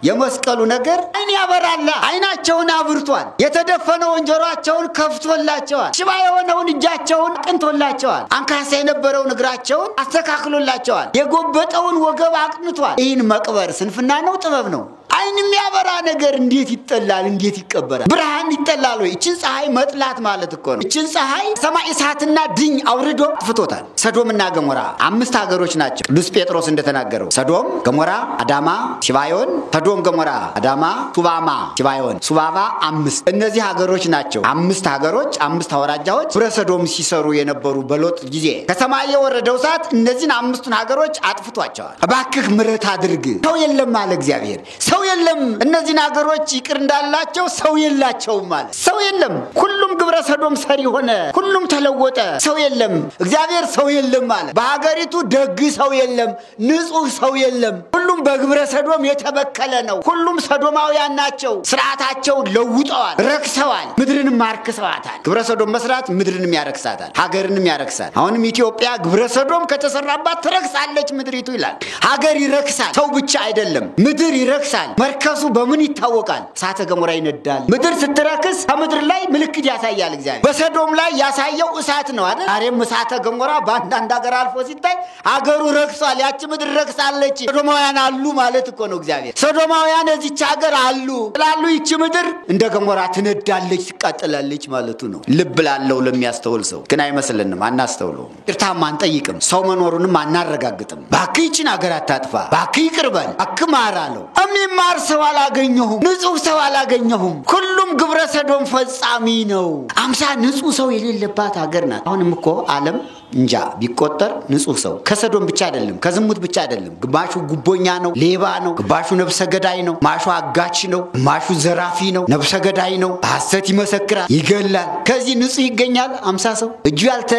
የመስቀሉ ነገር አይን ያበራላ አይናቸውን አብርቷል የተደፈነውን ጆሮአቸውን ከፍቶላቸዋል ሽባ የሆነውን እጃቸውን አቅንቶላቸዋል አንካሳ የነበረውን እግራቸውን አስተካክሎላቸዋል የጎበጠውን ወገብ አቅንቷል ይህን መቅበር ስንፍና ነው ጥበብ ነው አይን የሚያበራ ነገር እንዴት ይጠላል እንዴት ይቀበራል ብርሃን ይጠላል ወይ እቺን ፀሐይ መጥላት ማለት እኮ ነው እቺን ፀሐይ ሰማይ እሳትና ድኝ አውርዶ ፍቶታል ሰዶምና ገሞራ አምስት ሀገሮች ናቸው ቅዱስ ጴጥሮስ እንደተናገረው ሰዶም ገሞራ አዳማ ሲባዮን ሰዶም ገሞራ አዳማ ሱባማ ሲባዮን ሱባባ አምስት እነዚህ ሀገሮች ናቸው አምስት ሀገሮች አምስት አውራጃዎች ብረሰዶም ሲሰሩ የነበሩ በሎጥ ጊዜ ከሰማይ የወረደው እሳት እነዚህን አምስቱን ሀገሮች አጥፍቷቸዋል እባክህ ምሕረት አድርግ ሰው የለም ማለት እግዚአብሔር ሰው የለም እነዚህ ሀገሮች ይቅር እንዳላቸው ሰው የላቸውም ማለት ሰው የለም ሁሉም ግብረ ሰዶም ሰሪ ሆነ ሁሉም ተለወጠ ሰው የለም እግዚአብሔር ሰው የለም ማለት በሀገሪቱ ደግ ሰው የለም ንጹህ ሰው የለም ሁሉም በግብረ ሰዶም የተበከለ ነው ሁሉም ሰዶማውያን ናቸው ስርዓታቸው ለውጠዋል ረክሰዋል ምድርን ማርከሰዋታል ግብረ ሰዶም መስራት ምድርን ያረክሳታል ሀገርን ያረክሳል አሁንም ኢትዮጵያ ግብረ ሰዶም ከተሰራባት ትረክሳለች ምድሪቱ ይላል ሀገር ይረክሳል ሰው ብቻ አይደለም ምድር ይረክሳል መርከሱ በምን ይታወቃል እሳተ ገሞራ ይነዳል ምድር ስትረክስ ከምድር ላይ ምልክት ያሳያል እግዚአብሔር በሰዶም ላይ ያሳየው እሳት ነው አይደል አሬም እሳተ ገሞራ ባንዳንድ ሀገር አልፎ ሲታይ ሀገሩ ረክሷል ያቺ ምድር ረክሳለች ሰዶማውያን አሉ ማለት እኮ ነው እግዚአብሔር ሰዶማውያን እዚች ሀገር አሉ ስላሉ ይቺ ምድር እንደ ገሞራ ትነዳለች ትቃጠላለች ማለቱ ነው ልብ ላለው ለሚያስተውል ሰው ግን አይመስልንም አናስተውለው ይርታም አንጠይቅም ሰው መኖሩንም አናረጋግጥም ባክይችን ሀገር አታጥፋ ባክይ ቅርበል አክማራለው የሚማር ሰው አላገኘሁም ንጹህ ሰው አላገኘሁም ሁሉም ግብረ ሰዶም ፈጻሚ ነው 50 ንጹህ ሰው የሌለባት ሀገር ናት አሁንም እኮ ዓለም እንጃ ቢቆጠር ንጹህ ሰው ከሰዶም ብቻ አይደለም ከዝሙት ብቻ አይደለም ግማሹ ጉቦኛ ነው ሌባ ነው ግማሹ ነፍሰ ገዳይ ነው ማሹ አጋች ነው ማሹ ዘራፊ ነው ነፍሰ ገዳይ ነው ሐሰት ይመሰክራል ይገላል ከዚህ ንጹህ ይገኛል 50 ሰው እጁ ያልተ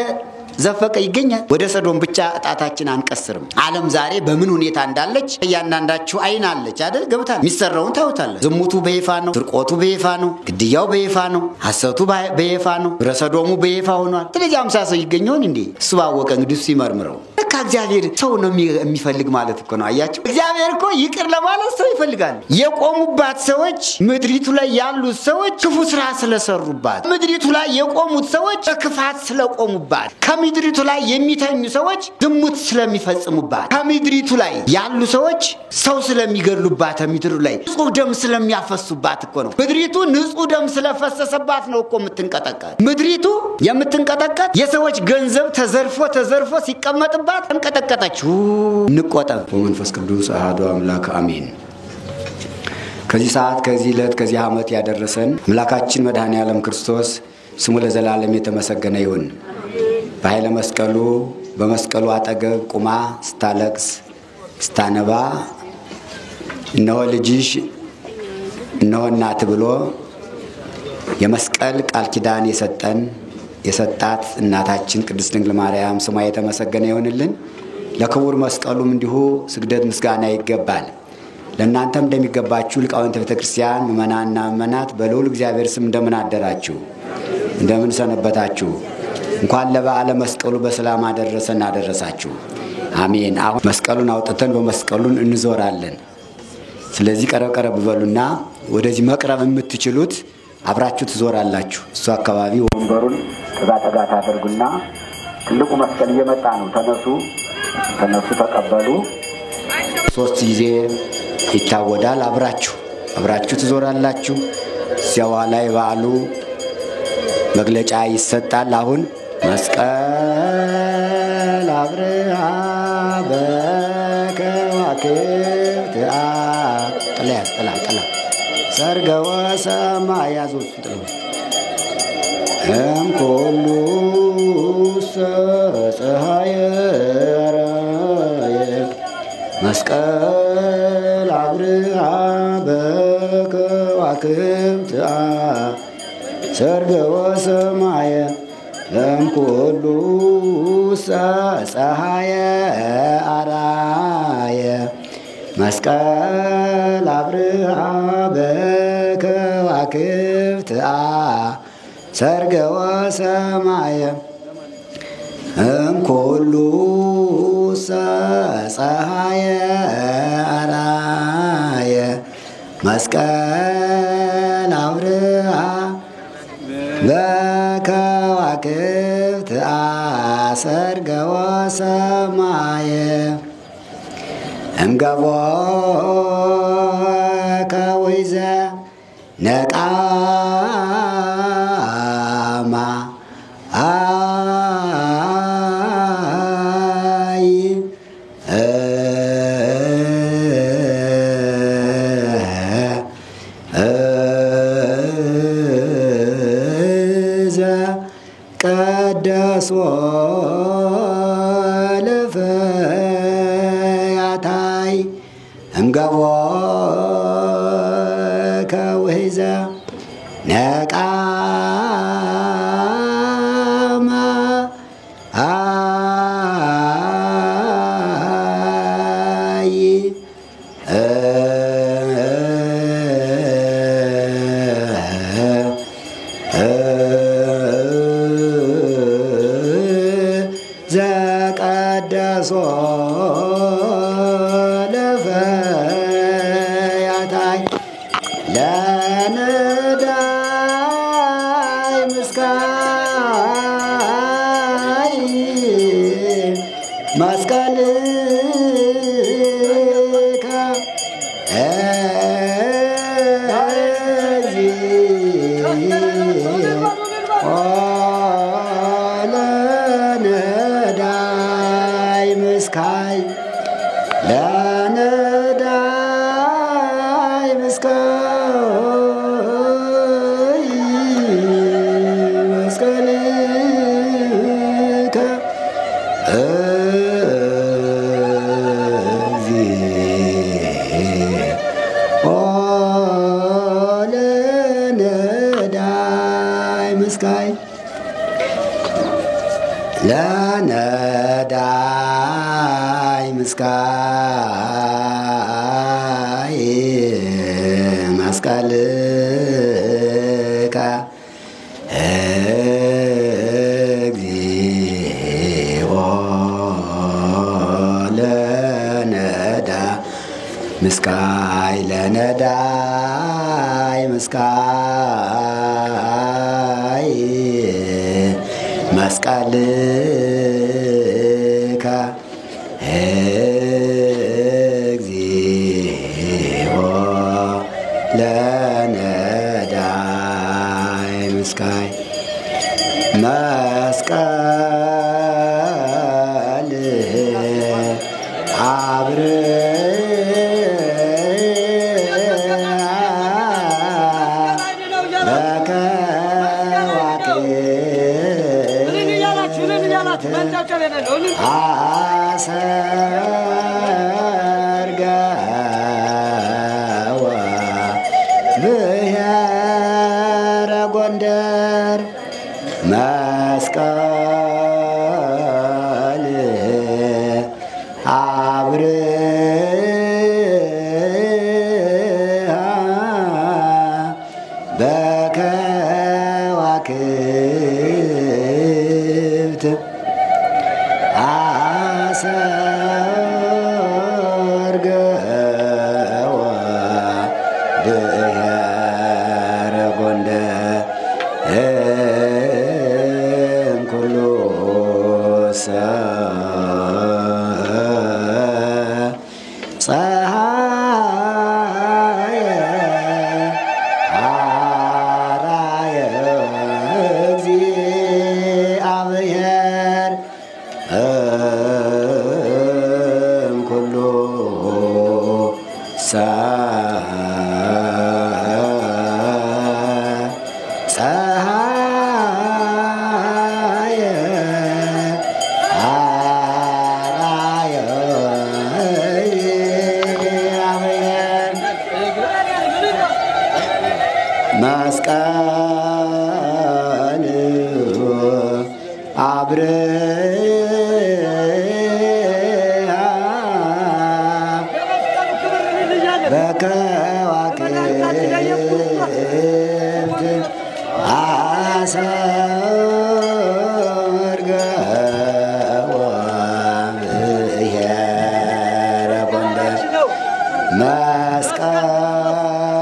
ዘፈቀ ይገኛል ወደ ሰዶም ብቻ ጣታችን አንቀስርም ዓለም ዛሬ በምን ሁኔታ እንዳለች ያንዳንዳችሁ አይን አለች አይደል ገብታል ሚሰራውን ታውታለ ዝሙቱ በይፋ ነው ስርቆቱ በይፋ ነው ግድያው በይፋ ነው ሐሰቱ በይፋ ነው ረሰዶሙ በይፋ ሆኗል ስለዚህ 50 ሰው ይገኛል እንዴ እሱ ባወቀ እንግዲህ ሲመርምረው እግዚአብሔር ሰው ነው የሚፈልግ ማለት እኮ ነው አያችሁ እግዚአብሔር እኮ ይቅር ለማለት ሰው ይፈልጋል የቆሙባት ሰዎች ምድሪቱ ላይ ያሉ ሰዎች ክፉ ስራ ስለሰሩባት ምድሪቱ ላይ የቆሙት ሰዎች በክፋት ስለቆሙባት ከምድሪቱ ላይ የሚተኙ ሰዎች ዝሙት ስለሚፈጽሙባት ከምድሪቱ ላይ ያሉ ሰዎች ሰው ስለሚገድሉባት ምድሩ ላይ ንጹህ ደም ስለሚያፈሱባት እኮ ነው ምድሪቱ ንጹህ ደም ስለፈሰሰባት ነው እኮ የምትንቀጠቀጥ ምድሪቱ የምትንቀጠቀጥ የሰዎች ገንዘብ ተዘርፎ ሲቀመጥባት እንቀጠቀጠችው ንቆጠብ ወመንፈስ ቅዱስ አሐዱ አምላክ አሜን ከዚህ ሰዓት ከዚህ ዕለት ከዚህ ዓመት ያደረሰን አምላካችን መድኃኔ ዓለም ክርስቶስ ስሙ ለዘላለም የተመሰገነ ይሁን በኃይለ መስቀሉ በመስቀሉ አጠገብ ቁማ ስታለቅስ ስታነባ እነሆ ልጅሽ እነሆ እናት ብሎ የመስቀል ቃል ኪዳን የሰጣት እናታችን ቅድስት ድንግል ማርያም ስሟ የተመሰገነ ይሁንልን ለክቡር መስቀሉም እንዲሁ ስግደት ምስጋና ይገባል ለእናንተም እንደሚገባችሁ ሊቃውንተ ቤተክርስቲያን ምእመናንና ምእመናት በልዑል እግዚአብሔር ስም እንደምን አደራችሁ እንደምን ሰነበታችሁ እንኳን ለበዓለ መስቀሉ በሰላም አደረሳችሁ አሜን አሁን መስቀሉን አውጥተን በመስቀሉን እንዞራለን ስለዚህ ቀረብ በሉና ወደዚህ መቅረብ የምትችሉት አብራችሁ ትዞራላችሁ እሱ አካባቢ ወንበሩን ተጋተጋ ታደርጉና ትልቁ መስቀል እየመጣ ነው ተነሱ ተቀበሉ 3 ጊዜ ይታወዳል አብራችሁ ትዞራላችሁ ሲያዋ ላይ ባሉ መግለጫ ይሰጣል አሁን መስቀል አብርሃ በከዋክብት ጥላ ሰርገወ ሰማይ ያዙት ጥሉ እምኩሉ ፀሐየ መስቀል አብርሃ በከዋክብት ሰርገወ ሰማይ እምኩሉ ፀሐየ አራየ መስቀል አብርሃ በከዋክብት ሰርገወ ሰማየ እምኩሉ ፀሐየ አራየ መስቀል አብርሃ በከዋክብት አሰርገወ ሰማየ እምገቦ ከወይዘ ነቃማ አይ ቀደሶ ለፈያታይ እምገቦ ከውሕዘ ነቃማ አይ ዘቀደሶ ለፈያታይ ለነዳይ ምስካይ መስቀልከ ለነዳይ ምስካይ ለነዳይ ምስካይ መስቀልከ ለነዳይ ምስካይ ለነዳይ ምስካይ መስቀልከ እግዚኦ ለነዳ ምስካይ ለነዳይ ምስካይ መስቀልከ እግዚኦ ለነዳይ ምስካይ መስቀል አሰርገወ ብሔረ ጎንደር መስቀል አብርሃ በከዋክብት አሰርገወ ብሔረ ጎንደር እምኩሉ ፀሐየ አራየ እግዚአብሔር እምኩሉ ፀሐየ አራየ እግዚአብሔር መስቀል አብርሃ በከዋክብት አሰርገወ ብሔረ ጎንደር መስቀል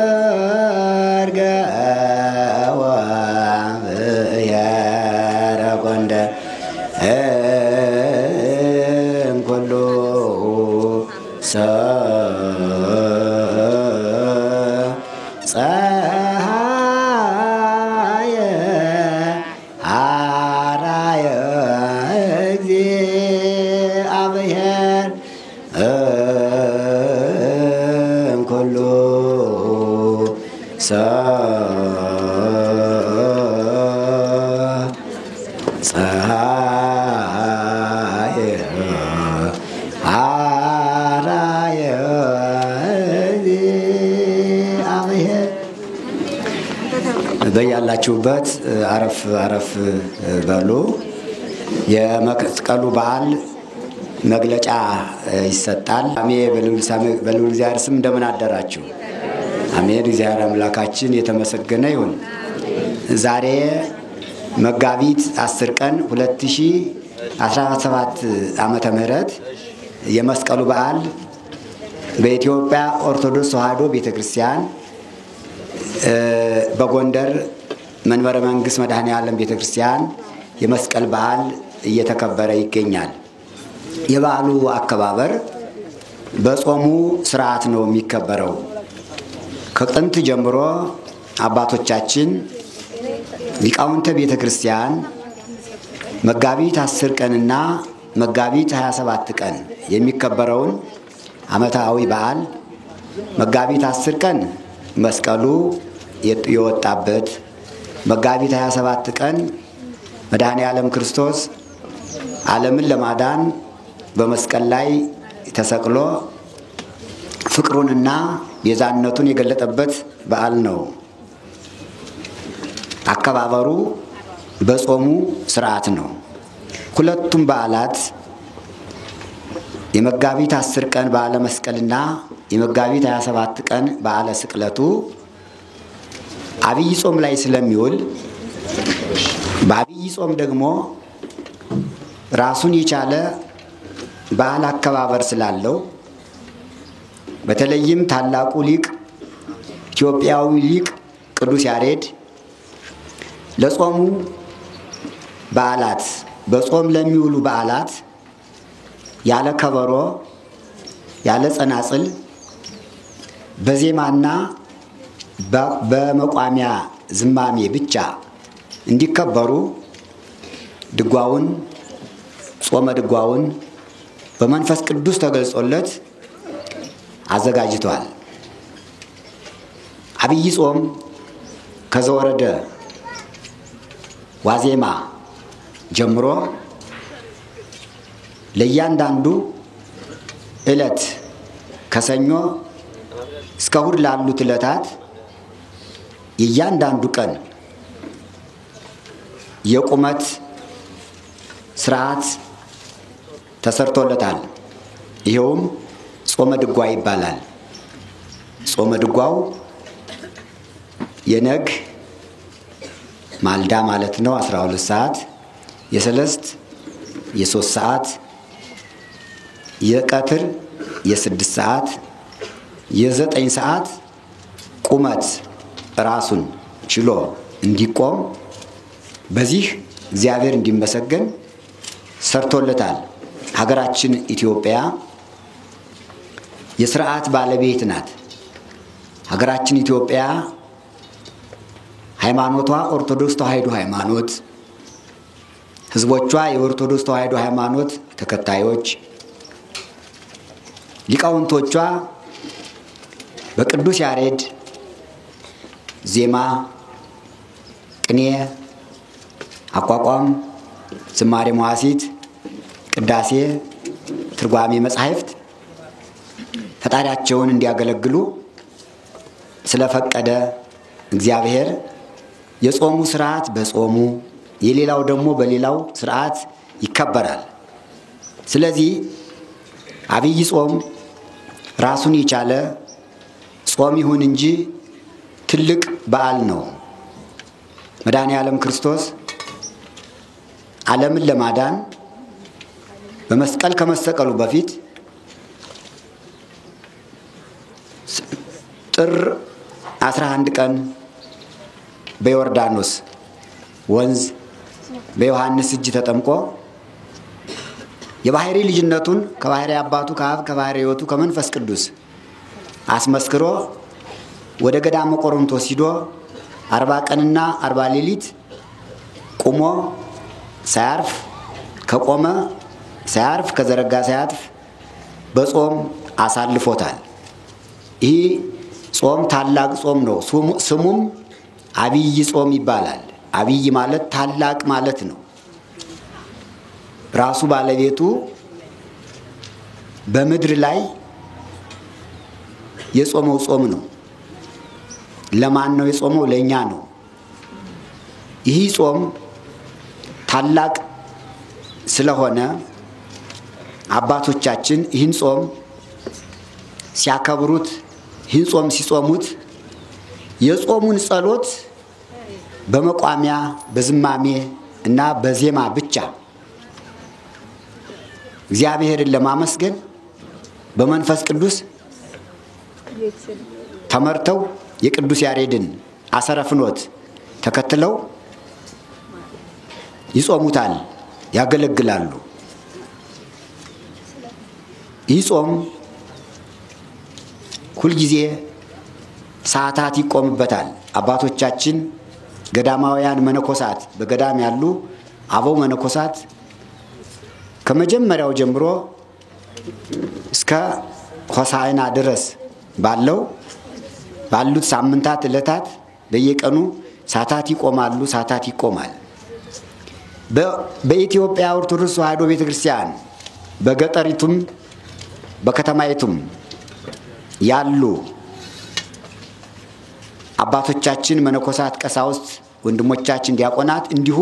አሰርገ ወብሔረ ጎንደር እምኩሉ ፀሐየ አራየ እግዚአብሔር እምኩሉ ፀሐየ አራየ እግዚአብሔር። በያላችሁበት አረፍ አረፍ በሉ። የመስቀሉ በዓል መግለጫ ይሰጣል። አሜን። በልዑል እግዚአብሔር ስም እንደምን አደራችሁ? አሜን። እግዚአብሔር አምላካችን የተመሰገነ ይሁን። ዛሬ መጋቢት 10 ቀን 2017 ዓመተ ምህረት የመስቀሉ በዓል በኢትዮጵያ ኦርቶዶክስ ተዋሕዶ ቤተክርስቲያን በጎንደር መንበረ መንግስት መድኃኔዓለም ቤተክርስቲያን የመስቀል በዓል እየተከበረ ይገኛል። የበዓሉ አከባበር በጾሙ ስርዓት ነው የሚከበረው። ከጥንት ጀምሮ አባቶቻችን ሊቃውንተ ቤተክርስቲያን መጋቢት 10 ቀንና መጋቢት 27 ቀን የሚከበረውን ዓመታዊ በዓል መጋቢት 10 ቀን መስቀሉ የወጣበት፣ መጋቢት 27 ቀን መድኃኔዓለም ክርስቶስ ዓለምን ለማዳን በመስቀል ላይ ተሰቅሎ ፍቅሩንና ቤዛነቱን የገለጠበት በዓል ነው። አከባበሩ በጾሙ ስርዓት ነው። ሁለቱም በዓላት የመጋቢት 10 ቀን በዓለ መስቀልና የመጋቢት 27 ቀን በዓለ ስቅለቱ አብይ ጾም ላይ ስለሚውል በአብይ ጾም ደግሞ ራሱን የቻለ በዓል አከባበር ስላለው በተለይም ታላቁ ሊቅ ኢትዮጵያዊ ሊቅ ቅዱስ ያሬድ ለጾሙ በዓላት በጾም ለሚውሉ በዓላት ያለ ከበሮ ያለ ጸናጽል በዜማና በመቋሚያ ዝማሜ ብቻ እንዲከበሩ ድጓውን ጾመ ድጓውን በመንፈስ ቅዱስ ተገልጾለት አዘጋጅቷል። አብይ ጾም ከዘወረደ ዋዜማ ጀምሮ ለእያንዳንዱ ዕለት ከሰኞ እስከ እሑድ ላሉት ዕለታት የእያንዳንዱ ቀን የቁመት ስርዓት ተሰርቶለታል። ይኸውም ጾመ ድጓ ይባላል። ጾመ ድጓው የነግ ማልዳ ማለት ነው 12 ሰዓት፣ የሰለስት የ3 ሰዓት፣ የቀትር የ6 ሰዓት፣ የ9 ሰዓት ቁመት ራሱን ችሎ እንዲቆም በዚህ እግዚአብሔር እንዲመሰገን ሰርቶለታል። ሀገራችን ኢትዮጵያ የስርዓት ባለቤት ናት። ሀገራችን ኢትዮጵያ ሃይማኖቷ ኦርቶዶክስ ተዋሕዶ ሃይማኖት፣ ህዝቦቿ የኦርቶዶክስ ተዋሕዶ ሃይማኖት ተከታዮች፣ ሊቃውንቶቿ በቅዱስ ያሬድ ዜማ፣ ቅኔ፣ አቋቋም፣ ዝማሬ መዋሥዕት፣ ቅዳሴ፣ ትርጓሜ መጻሕፍት ፈጣሪያቸውን እንዲያገለግሉ ስለፈቀደ እግዚአብሔር የጾሙ ስርዓት በጾሙ የሌላው ደግሞ በሌላው ስርዓት ይከበራል። ስለዚህ አብይ ጾም ራሱን የቻለ ጾም ይሁን እንጂ ትልቅ በዓል ነው። መድኃኔዓለም ክርስቶስ ዓለምን ለማዳን በመስቀል ከመሰቀሉ በፊት ጥር 11 ቀን በዮርዳኖስ ወንዝ በዮሐንስ እጅ ተጠምቆ የባህሪ ልጅነቱን ከባህሪ አባቱ ከአብ ከባህሪ ሕይወቱ ከመንፈስ ቅዱስ አስመስክሮ ወደ ገዳመ ቆሮንቶስ ሂዶ 40 ቀንና 40 ሌሊት ቆሞ ሳያርፍ ከቆመ ሳያርፍ ከዘረጋ ሳያጥፍ በጾም አሳልፎታል። ይህ ጾም ታላቅ ጾም ነው። ስሙም አብይ ጾም ይባላል። አብይ ማለት ታላቅ ማለት ነው። ራሱ ባለቤቱ በምድር ላይ የጾመው ጾም ነው። ለማን ነው የጾመው? ለኛ ነው። ይህ ጾም ታላቅ ስለሆነ አባቶቻችን ይህን ጾም ሲያከብሩት፣ ይህን ጾም ሲጾሙት የጾሙን ጸሎት በመቋሚያ በዝማሜ እና በዜማ ብቻ እግዚአብሔርን ለማመስገን በመንፈስ ቅዱስ ተመርተው የቅዱስ ያሬድን አሰረ ፍኖት ተከትለው ይጾሙታል፣ ያገለግላሉ። ይህ ጾም ሁልጊዜ ሰዓታት ይቆምበታል። አባቶቻችን ገዳማውያን መነኮሳት በገዳም ያሉ አበው መነኮሳት ከመጀመሪያው ጀምሮ እስከ ሆሳዕና ድረስ ባሉት ሳምንታት ዕለታት በየቀኑ ሰዓታት ይቆማሉ። ሰዓታት ይቆማል። በኢትዮጵያ ኦርቶዶክስ ተዋሕዶ ቤተክርስቲያን በገጠሪቱም በከተማይቱም ያሉ አባቶቻችን መነኮሳት፣ ቀሳውስት፣ ወንድሞቻችን ዲያቆናት እንዲሁ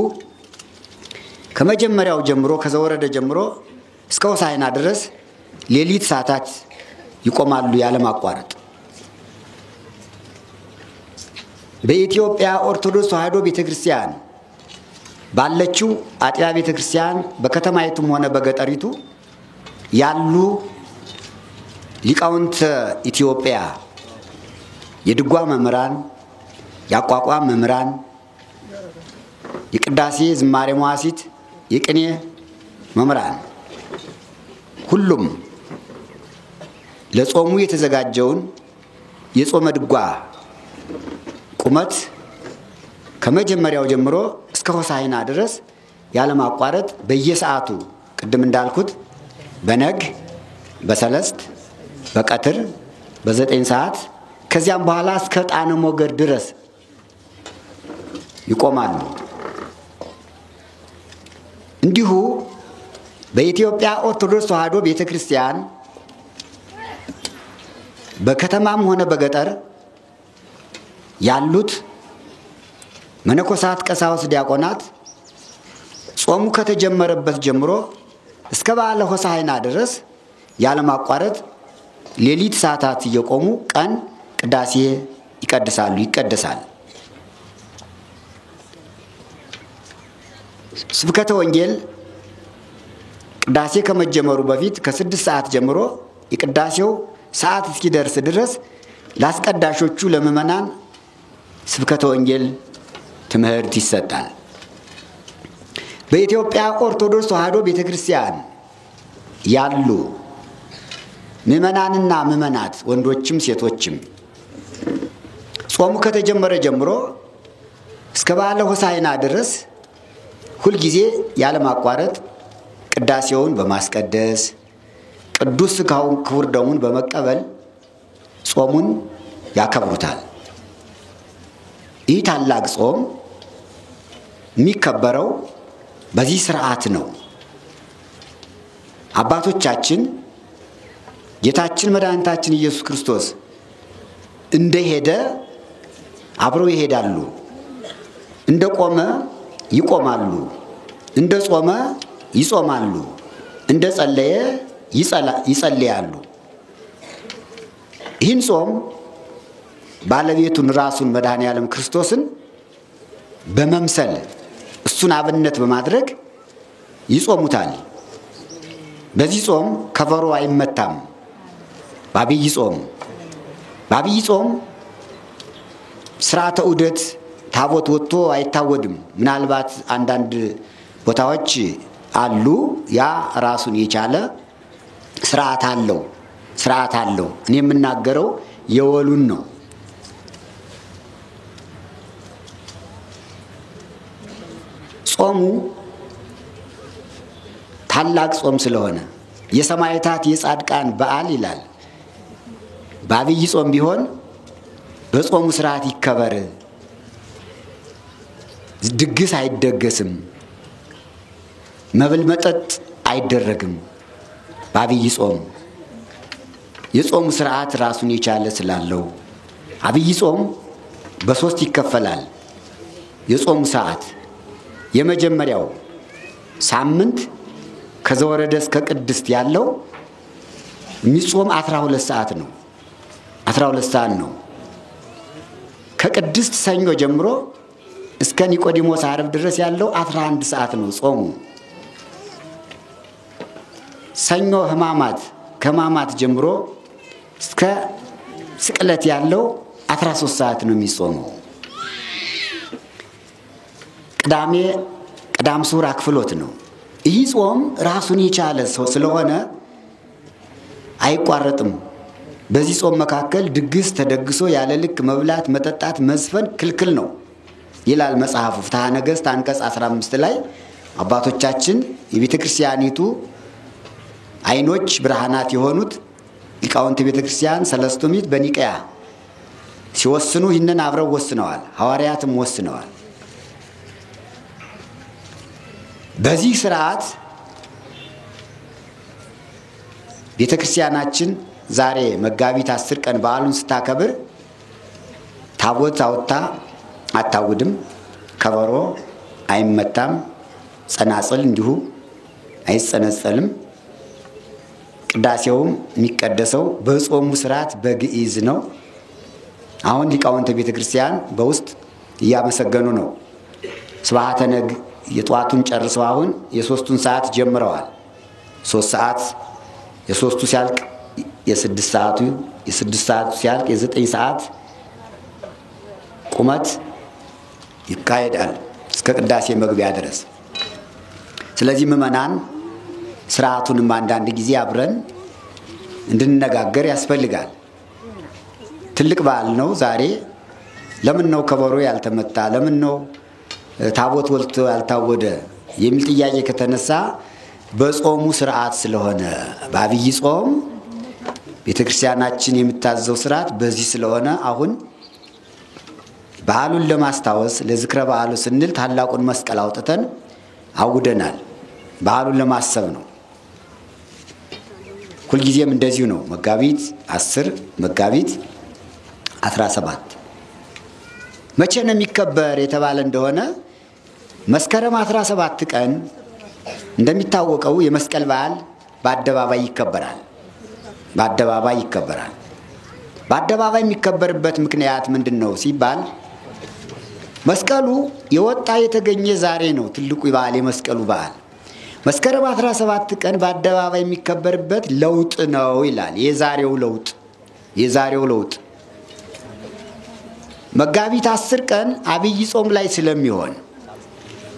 ከመጀመሪያው ጀምሮ ከዘወረደ ጀምሮ እስከ ሆሳዕና ድረስ ሌሊት ሰዓታት ይቆማሉ ያለ ማቋረጥ። በኢትዮጵያ ኦርቶዶክስ ተዋሕዶ ቤተክርስቲያን ባለችው አጥቢያ ቤተክርስቲያን በከተማይቱም ሆነ በገጠሪቱ ያሉ ሊቃውንተ ኢትዮጵያ የድጓ መምህራን፣ የአቋቋም መምህራን፣ የቅዳሴ ዝማሬ መዋሥዕት፣ የቅኔ መምህራን ሁሉም ለጾሙ የተዘጋጀውን የጾመ ድጓ ቁመት ከመጀመሪያው ጀምሮ እስከ ሆሳዕና ድረስ ያለማቋረጥ በየሰዓቱ ቅድም እንዳልኩት በነግ፣ በሰለስት፣ በቀትር፣ በ9 ሰዓት ከዚያም በኋላ እስከ ጣነ ሞገድ ድረስ ይቆማሉ። እንዲሁ በኢትዮጵያ ኦርቶዶክስ ተዋሕዶ ቤተክርስቲያን በከተማም ሆነ በገጠር ያሉት መነኮሳት፣ ቀሳውስት፣ ዲያቆናት ጾሙ ከተጀመረበት ጀምሮ እስከ በዓለ ሆሳዕና ድረስ ያለማቋረጥ ሌሊት ሰዓታት እየቆሙ ቀን ቅዳሴ ይቀደሳል። ስብከተ ወንጌል ቅዳሴ ከመጀመሩ በፊት ከ6 ሰዓት ጀምሮ የቅዳሴው ሰዓት እስኪደርስ ድረስ ላስቀዳሾቹ ለምእመናን ስብከተ ወንጌል ትምህርት ይሰጣል። በኢትዮጵያ ኦርቶዶክስ ተዋሕዶ ቤተክርስቲያን ያሉ ምእመናንና ምእመናት ወንዶችም ሴቶችም ጾሙ ከተጀመረ ጀምሮ እስከ በዓለ ሆሳዕና ድረስ ሁልጊዜ ያለማቋረጥ ቅዳሴውን በማስቀደስ ቅዱስ ሥጋውን ክቡር ደሙን በመቀበል ጾሙን ያከብሩታል። ይህ ታላቅ ጾም የሚከበረው በዚህ ስርዓት ነው። አባቶቻችን ጌታችን መድኃኒታችን ኢየሱስ ክርስቶስ እንደሄደ አብረው ይሄዳሉ። እንደቆመ ይቆማሉ። እንደ ጾመ ይጾማሉ። እንደ ጸለየ ይጸልያሉ። ይህን ጾም ባለቤቱን ራሱን መድኃኔ ዓለም ክርስቶስን በመምሰል እሱን አብነት በማድረግ ይጾሙታል። በዚህ ጾም ከበሮ አይመታም። በአብይ ጾም በአብይ ጾም ስርዓተ ዑደት ታቦት ወጥቶ አይታወድም። ምናልባት አንዳንድ ቦታዎች አሉ። ያ ራሱን የቻለ ስርዓት አለው። እኔ የምናገረው የወሉን ነው። ጾሙ ታላቅ ጾም ስለሆነ የሰማዕታት የጻድቃን በዓል ይላል። በአብይ ጾም ቢሆን በጾሙ ስርዓት ይከበር፣ ድግስ አይደገስም፣ መብል መጠጥ አይደረግም። በአብይ ጾም የጾሙ ስርዓት ራሱን የቻለ ስላለው አብይ ጾም በሶስት ይከፈላል። የጾሙ ሰዓት የመጀመሪያው ሳምንት ከዘወረደ እስከ ቅድስት ያለው የሚጾም 12 ሰዓት ነው። 12 ሰዓት ነው። ከቅድስት ሰኞ ጀምሮ እስከ ኒቆዲሞስ ዓርብ ድረስ ያለው 11 ሰዓት ነው ጾሙ። ሰኞ ከሕማማት ጀምሮ እስከ ስቅለት ያለው 13 ሰዓት ነው የሚጾመው። ቅዳም ሱር አክፍሎት ነው። ይህ ጾም ራሱን የቻለ ሰው ስለሆነ አይቋረጥም። በዚህ ጾም መካከል ድግስ ተደግሶ ያለ ልክ መብላት፣ መጠጣት፣ መዝፈን ክልክል ነው ይላል መጽሐፉ ፍትሐ ነገሥት አንቀጽ 15 ላይ አባቶቻችን የቤተ ክርስቲያኒቱ አይኖች ብርሃናት የሆኑት ሊቃውንት ቤተ ክርስቲያን ሰለስቱ ምዕት በኒቅያ ሲወስኑ ይህንን አብረው ወስነዋል። ሐዋርያትም ወስነዋል። በዚህ ስርዓት ቤተ ክርስቲያናችን ዛሬ መጋቢት 10 ቀን በዓሉን ስታከብር ታቦት አውጥታ አታውድም፣ ከበሮ አይመታም፣ ጸናጽል እንዲሁ አይጸነጸልም። ቅዳሴውም የሚቀደሰው በጾሙ ስርዓት በግዕዝ ነው። አሁን ሊቃውንተ ቤተ ክርስቲያን በውስጥ እያመሰገኑ ነው። ስብሐተ ነግ የጧቱን ጨርሰው አሁን የ3ቱን ሰዓት ጀምረዋል። 3 ሰዓት የ3ቱ ሲያልቅ የ6 ሰዓቱ የ6 ሰዓቱ ሲያልቅ የ9 ሰዓት ቁመት ይካሄዳል እስከ ቅዳሴ መግቢያ ድረስ። ስለዚህ ምዕመናን ስርዓቱንም አንዳንድ ጊዜ አብረን እንድንነጋገር ያስፈልጋል። ትልቅ በዓል ነው ዛሬ። ለምን ነው ከበሮ ያልተመታ? ለምን ነው ታቦት ወልቶ ያልታወደ የሚል ጥያቄ ከተነሳ በጾሙ ስርዓት ስለሆነ በአብይ ጾም ቤተክርስቲያናችን የምታዘው ስርዓት በዚህ ስለሆነ አሁን በዓሉን ለማስታወስ ለዝክረ በዓሉ ስንል ታላቁን መስቀል አውጥተን አውደናል። በዓሉን ለማሰብ ነው። ሁልጊዜም እንደዚሁ ነው። መጋቢት 10 መጋቢት 17 መቼ ነው የሚከበር የተባለ እንደሆነ መስከረም 17 ቀን እንደሚታወቀው የመስቀል በዓል በአደባባይ ይከበራል። በአደባባይ የሚከበርበት ምክንያት ምንድነው ሲባል መስቀሉ የወጣ የተገኘ ዛሬ ነው። ትልቁ በዓል የመስቀሉ በዓል መስከረም 17 ቀን በአደባባይ የሚከበርበት ለውጥ ነው ይላል። የዛሬው ለውጥ መጋቢት 10 ቀን አብይ ጾም ላይ ስለሚሆን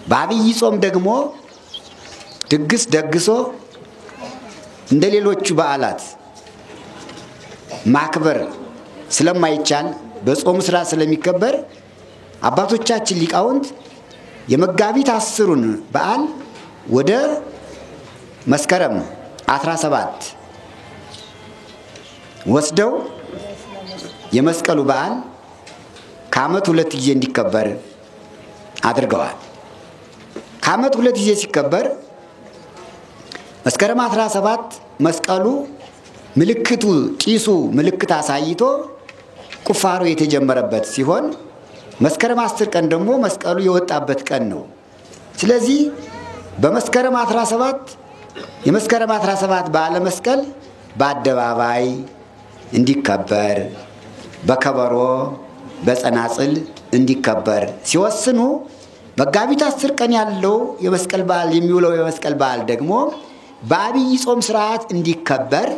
በአብይ ጾም ደግሞ ድግስ ደግሶ እንደሌሎቹ በዓላት ማክበር ስለማይቻል በጾም ስራ ስለሚከበር አባቶቻችን ሊቃውንት የመጋቢት 10ን በዓል ወደ መስከረም 17 ወስደው የመስቀሉ በዓል ከዓመት 2 ጊዜ እንዲከበር አድርገዋል። ከዓመት 2 ጊዜ ሲከበር መስከረም 17 መስቀሉ ምልክቱ ጢሱ ምልክት አሳይቶ ቁፋሮ የተጀመረበት ሲሆን መስከረም 10 ቀን ደግሞ መስቀሉ የወጣበት ቀን ነው። ስለዚህ በመስከረም 17 የመስከረም 17 በዓለ መስቀል በአደባባይ እንዲከበር በከበሮ በጸናጽል እንዲከበር ሲወስኑ መጋቢት 10 ቀን ያለው የመስቀል በዓል የሚውለው የመስቀል በዓል ደግሞ በአብይ ጾም ስርዓት እንዲከበር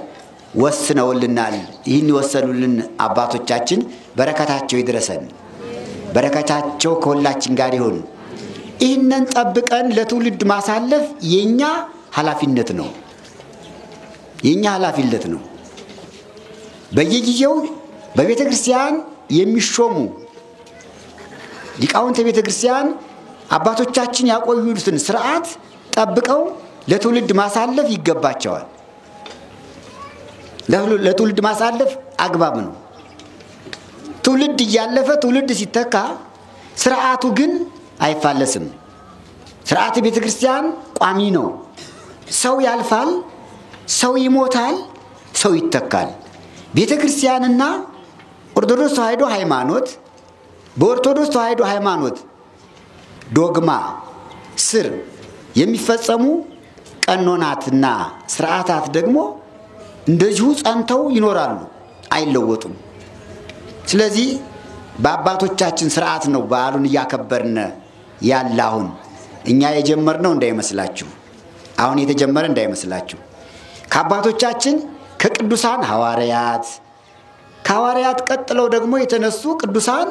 ወስነውልናል። ይህን ይወሰኑልን አባቶቻችን በረከታቸው ይድረሰን። በረከታቸው ከሁላችን ጋር ይሁን። ይህንን ጠብቀን ለትውልድ ማሳለፍ የኛ ኃላፊነት ነው። የኛ ኃላፊነት ነው። በየጊዜው በቤተ ክርስቲያን የሚሾሙ ሊቃውንተ ቤተ ክርስቲያን አባቶቻችን ያቆዩትን ሥርዓት ጠብቀው ለትውልድ ማሳለፍ ይገባቸዋል። ለትውልድ ማሳለፍ አግባብ ነው። ትውልድ እያለፈ ትውልድ ሲተካ ሥርዓቱ ግን አይፋለስም። ሥርዓተ ቤተ ክርስቲያን ቋሚ ነው። ሰው ያልፋል፣ ሰው ይሞታል፣ ሰው ይተካል። ቤተ ክርስቲያንና ኦርቶዶክስ ተዋሕዶ ሃይማኖት በኦርቶዶክስ ተዋሕዶ ሃይማኖት ዶግማ ስር የሚፈጸሙ ቀኖናትና ሥርዓታት ደግሞ እንደዚሁ ጸንተው ይኖራሉ፣ አይለወጡም። ስለዚህ በአባቶቻችን ሥርዓት ነው በዓሉን እያከበርን ያለ። አሁን እኛ የጀመርነው እንዳይመስላችሁ፣ አሁን የተጀመረ እንዳይመስላችሁ። ከአባቶቻችን ከቅዱሳን ሐዋርያት፣ ከሐዋርያት ቀጥለው ደግሞ የተነሱ ቅዱሳን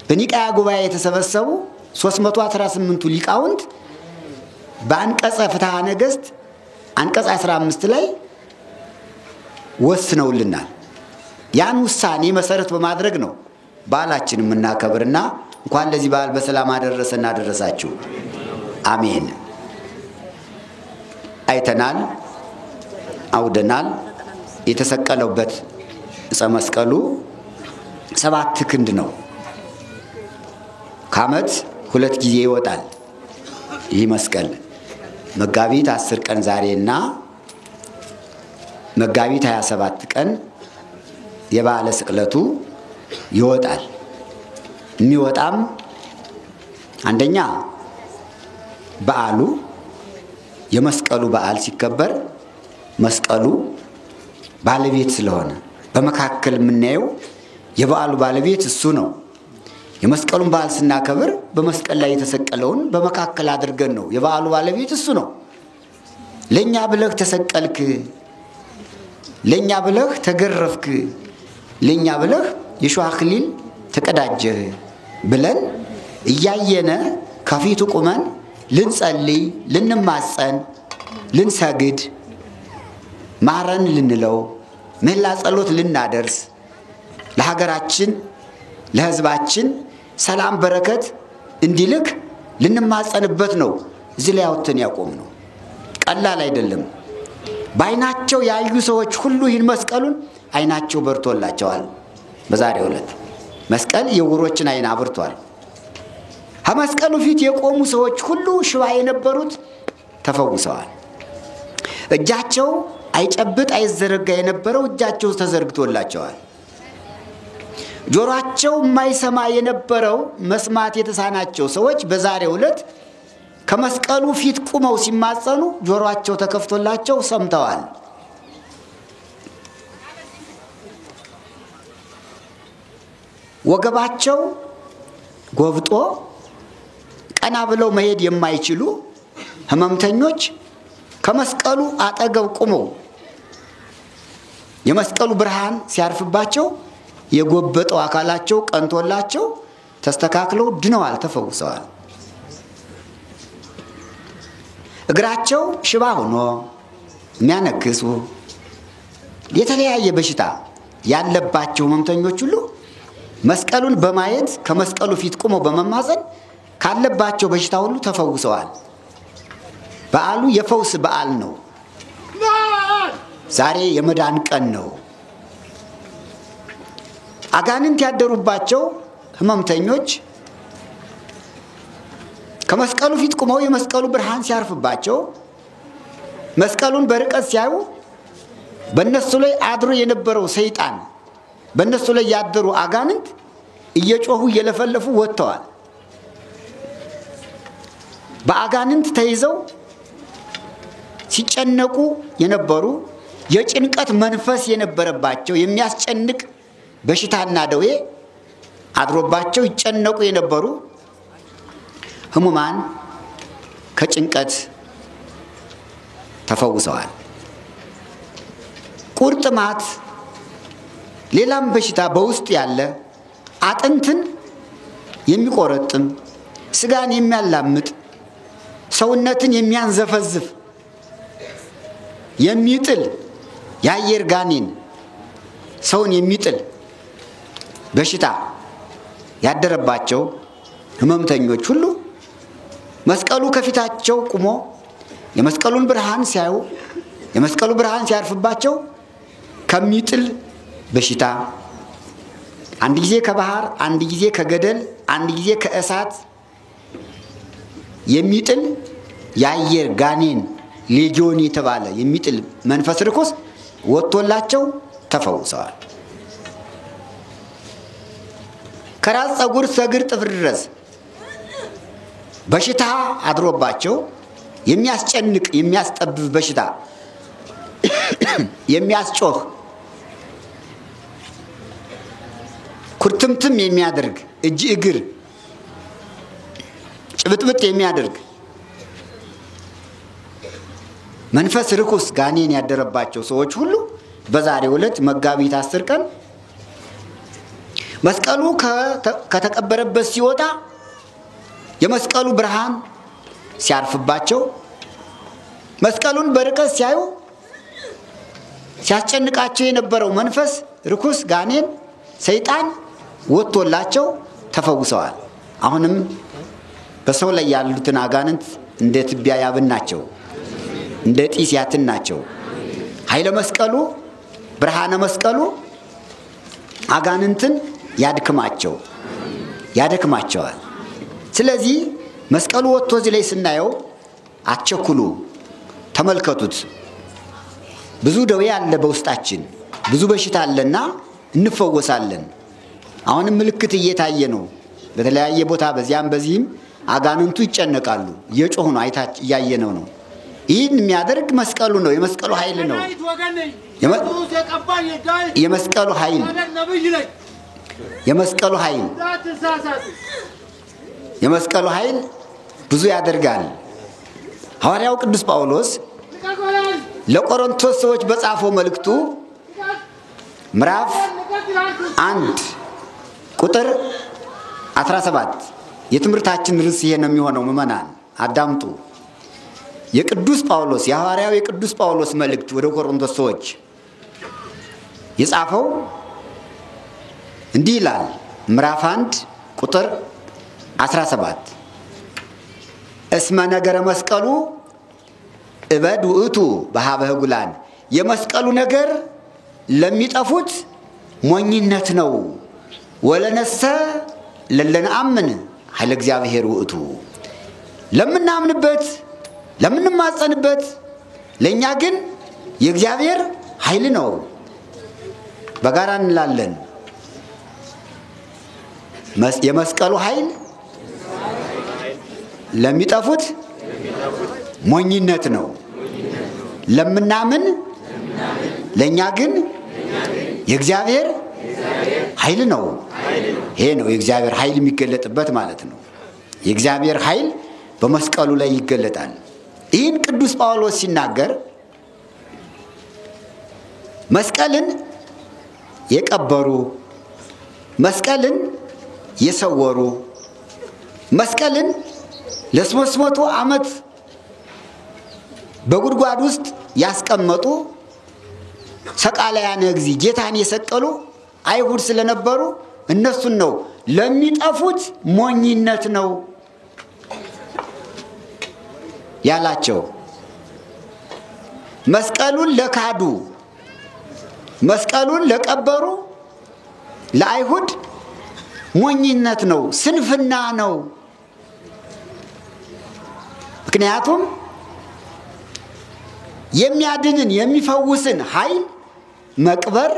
በኒቃያ ጉባኤ የተሰበሰቡ 318ቱ ሊቃውንት በአንቀጸ ፍትሐ ነገሥት አንቀጽ 15 ላይ ወስነውልናል። ያን ውሳኔ መሰረት በማድረግ ነው በዓላችን የምናከብርና እንኳን ለዚህ በዓል በሰላም አደረሰና አደረሳችሁ። አሜን። አይተናል፣ አውደናል። የተሰቀለበት ዕፀ መስቀሉ 7 ክንድ ነው። ከዓመት 2 ጊዜ ይወጣል ይህ መስቀል። መጋቢት 10 ቀን ዛሬና መጋቢት 27 ቀን የበዓለ ስቅለቱ ይወጣል። የሚወጣም አንደኛ በዓሉ የመስቀሉ በዓል ሲከበር መስቀሉ ባለቤት ስለሆነ በመካከል የምናየው የበዓሉ ባለቤት እሱ ነው። የመስቀሉን በዓል ስናከብር በመስቀል ላይ የተሰቀለውን በመካከል አድርገን ነው። የበዓሉ ባለቤት እሱ ነው። ለኛ ብለህ ተሰቀልክ፣ ለኛ ብለህ ተገረፍክ፣ ለኛ ብለህ የሾህ አክሊል ተቀዳጀህ ብለን እያየነ ከፊቱ ቁመን ልንጸልይ፣ ልንማጸን፣ ልንሰግድ፣ ማረን ልንለው፣ ምህላ ጸሎት ልናደርስ፣ ለሀገራችን ለሕዝባችን ሰላም በረከት እንዲልክ ልንማጸንበት ነው። እዚህ ላይ አውጥተን ያቆም ነው። ቀላል አይደለም። በዓይናቸው ያዩ ሰዎች ሁሉ ይህን መስቀሉን ዓይናቸው በርቶላቸዋል። በዛሬው ዕለት መስቀል የዕውሮችን ዓይን አብርቷል። ከመስቀሉ ፊት የቆሙ ሰዎች ሁሉ ሽባ የነበሩት ተፈውሰዋል። እጃቸው አይጨብጥ አይዘረጋ የነበረው እጃቸው ተዘርግቶላቸዋል። ጆሮአቸው የማይሰማ የነበረው መስማት የተሳናቸው ሰዎች በዛሬው ዕለት ከመስቀሉ ፊት ቁመው ሲማጸኑ ጆሮአቸው ተከፍቶላቸው ሰምተዋል። ወገባቸው ጎብጦ ቀና ብለው መሄድ የማይችሉ ሕመምተኞች ከመስቀሉ አጠገብ ቁመው የመስቀሉ ብርሃን ሲያርፍባቸው የጎበጠው አካላቸው ቀንቶላቸው ተስተካክለው ድነዋል፣ ተፈውሰዋል። እግራቸው ሽባ ሆኖ የሚያነክሱ የተለያየ በሽታ ያለባቸው ሕመምተኞች ሁሉ መስቀሉን በማየት ከመስቀሉ ፊት ቆመው በመማፀን ካለባቸው በሽታ ሁሉ ተፈውሰዋል። በዓሉ የፈውስ በዓል ነው። ዛሬ የመዳን ቀን ነው። አጋንንት ያደሩባቸው ሕመምተኞች ከመስቀሉ ፊት ቆመው የመስቀሉ ብርሃን ሲያርፍባቸው መስቀሉን በርቀት ሲያዩ በእነሱ ላይ አድሮ የነበረው ሰይጣን በእነሱ ላይ ያደሩ አጋንንት እየጮሁ እየለፈለፉ ወጥተዋል። በአጋንንት ተይዘው ሲጨነቁ የነበሩ የጭንቀት መንፈስ የነበረባቸው የሚያስጨንቅ በሽታና ደዌ አድሮባቸው ይጨነቁ የነበሩ ሕሙማን ከጭንቀት ተፈውሰዋል። ቁርጥማት፣ ሌላም በሽታ በውስጥ ያለ አጥንትን የሚቆረጥም ስጋን የሚያላምጥ ሰውነትን የሚያንዘፈዝፍ የሚጥል የአየር ጋኔን ሰውን የሚጥል በሽታ ያደረባቸው ህመምተኞች ሁሉ መስቀሉ ከፊታቸው ቆሞ የመስቀሉን ብርሃን ሲያዩ የመስቀሉ ብርሃን ሲያርፍባቸው ከሚጥል በሽታ አንድ ጊዜ ከባህር አንድ ጊዜ ከገደል አንድ ጊዜ ከእሳት የሚጥል የአየር ጋኔን ሌጂዮን የተባለ የሚጥል መንፈስ ርኩስ ወጥቶላቸው ተፈውሰዋል። ከራስ ፀጉር እስከ እግር ጥፍር ድረስ በሽታ አድሮባቸው የሚያስጨንቅ የሚያስጠብብ በሽታ የሚያስጮህ ኩርትምትም የሚያደርግ እጅ እግር ጭብጥብጥ የሚያደርግ መንፈስ ርኩስ ጋኔን ያደረባቸው ሰዎች ሁሉ በዛሬው ዕለት መጋቢት 10 ቀን መስቀሉ ከተቀበረበት ሲወጣ የመስቀሉ ብርሃን ሲያርፍባቸው መስቀሉን በርቀት ሲያዩ ሲያስጨንቃቸው የነበረው መንፈስ ርኩስ ጋኔን ሰይጣን ወጥቶላቸው ተፈውሰዋል። አሁንም በሰው ላይ ያሉትን አጋንንት እንደ ትቢያ ያብናቸው፣ እንደ ጢስ ያትናቸው። ኃይለ መስቀሉ ብርሃነ መስቀሉ አጋንንትን ያደክማቸዋል። ስለዚህ መስቀሉ ወጥቶ እዚህ ላይ ስናየው አትቸኩሉ፣ ተመልከቱት። ብዙ ደዌ አለ በውስጣችን፣ ብዙ በሽታ አለና እንፈወሳለን። አሁንም ምልክት እየታየ ነው። በተለያየ ቦታ በዚያም በዚህም አጋንንቱ ይጨነቃሉ፣ እየጮሁ ነው፣ እያየነው ነው። ይህን የሚያደርግ መስቀሉ ነው፣ የመስቀሉ ኃይል ነው። የመስቀሉ ኃይል ብዙ ያደርጋል። ሐዋርያው ቅዱስ ጳውሎስ ለቆሮንቶስ ሰዎች በጻፈው መልእክቱ ምዕራፍ 1 ቁጥር 17 የትምህርታችን ርዕስ ይሄ ነው የሚሆነው። ምዕመናን አዳምጡ። የቅዱስ ጳውሎስ የሐዋርያው የቅዱስ ጳውሎስ መልእክት ወደ ቆሮንቶስ ሰዎች የጻፈው እንዲህ ይላል። ምዕራፍ 1 ቁጥር 17 እስመ ነገረ መስቀሉ እበድ ውእቱ በሀበ ህጉላን፣ የመስቀሉ ነገር ለሚጠፉት ሞኝነት ነው። ወለነሰ ለለነአምን ኃይለ እግዚአብሔር ውእቱ፣ ለምናምንበት ለምንማጸንበት ለኛ ግን የእግዚአብሔር ኃይል ነው። በጋራ እንላለን። የመስቀሉ ኃይል ለሚጠፉት ሞኝነት ነው። ለምናምን ለኛ ግን የእግዚአብሔር ኃይል ነው። ይሄ ነው የእግዚአብሔር ኃይል የሚገለጥበት ማለት ነው። የእግዚአብሔር ኃይል በመስቀሉ ላይ ይገለጣል። ይህን ቅዱስ ጳውሎስ ሲናገር መስቀልን የቀበሩ፣ መስቀልን የሰወሩ፣ መስቀልን ለ300 ዓመት በጉድጓድ ውስጥ ያስቀመጡ ሰቃላያነ እግዚእ ጌታን የሰቀሉ አይሁድ ስለነበሩ እነሱን ነው ለሚጠፉት ሞኝነት ነው ያላቸው። መስቀሉን ለካዱ፣ መስቀሉን ለቀበሩ ለአይሁድ ሞኝነት ነው፣ ስንፍና ነው። ምክንያቱም የሚያድንን የሚፈውስን ኃይል መቅበር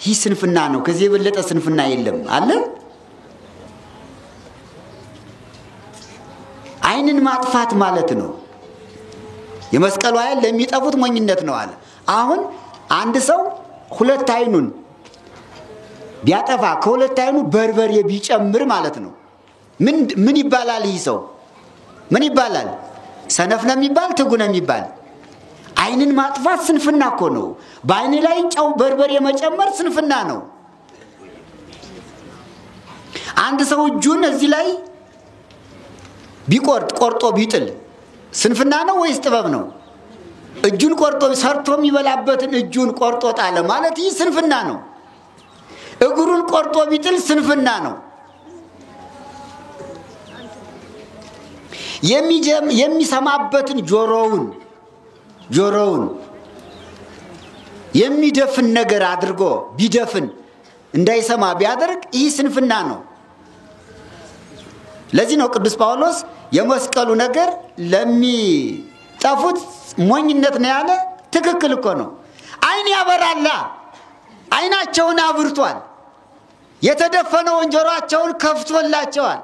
ይህ ስንፍና ነው። ከዚህ የበለጠ ስንፍና የለም አለ። ዓይንን ማጥፋት ማለት ነው። የመስቀሉ ኃይል ለሚጠፉት ሞኝነት ነው አለ። አሁን አንድ ሰው ሁለት ዓይኑን ቢያጠፋ ከሁለት ዓይኑ በርበሬ ቢጨምር ማለት ነው ምን ይባላል? ይህ ሰው ምን ይባላል? ሰነፍ ነው የሚባል? ትጉ ነው የሚባል? አይንን ማጥፋት ስንፍና እኮ ነው። በአይን ላይ ጨው በርበሬ መጨመር ስንፍና ነው። አንድ ሰው እጁን እዚህ ላይ ቆርጦ ቢጥል ስንፍና ነው ወይስ ጥበብ ነው? እጁን ቆርጦ ሰርቶ የሚበላበትን እጁን ቆርጦ ጣለ ማለት ይህ ስንፍና ነው። እግሩን ቆርጦ ቢጥል ስንፍና ነው። የሚሰማበትን ጆሮውን የሚደፍን ነገር አድርጎ ቢደፍን እንዳይሰማ ቢያደርግ ይህ ስንፍና ነው። ለዚህ ነው ቅዱስ ጳውሎስ የመስቀሉ ነገር ለሚጠፉት ሞኝነት ነው ያለ። ትክክል እኮ ነው። አይን ያበራላ፣ አይናቸውን አብርቷል። የተደፈነውን ጆሮአቸውን ከፍቶላቸዋል።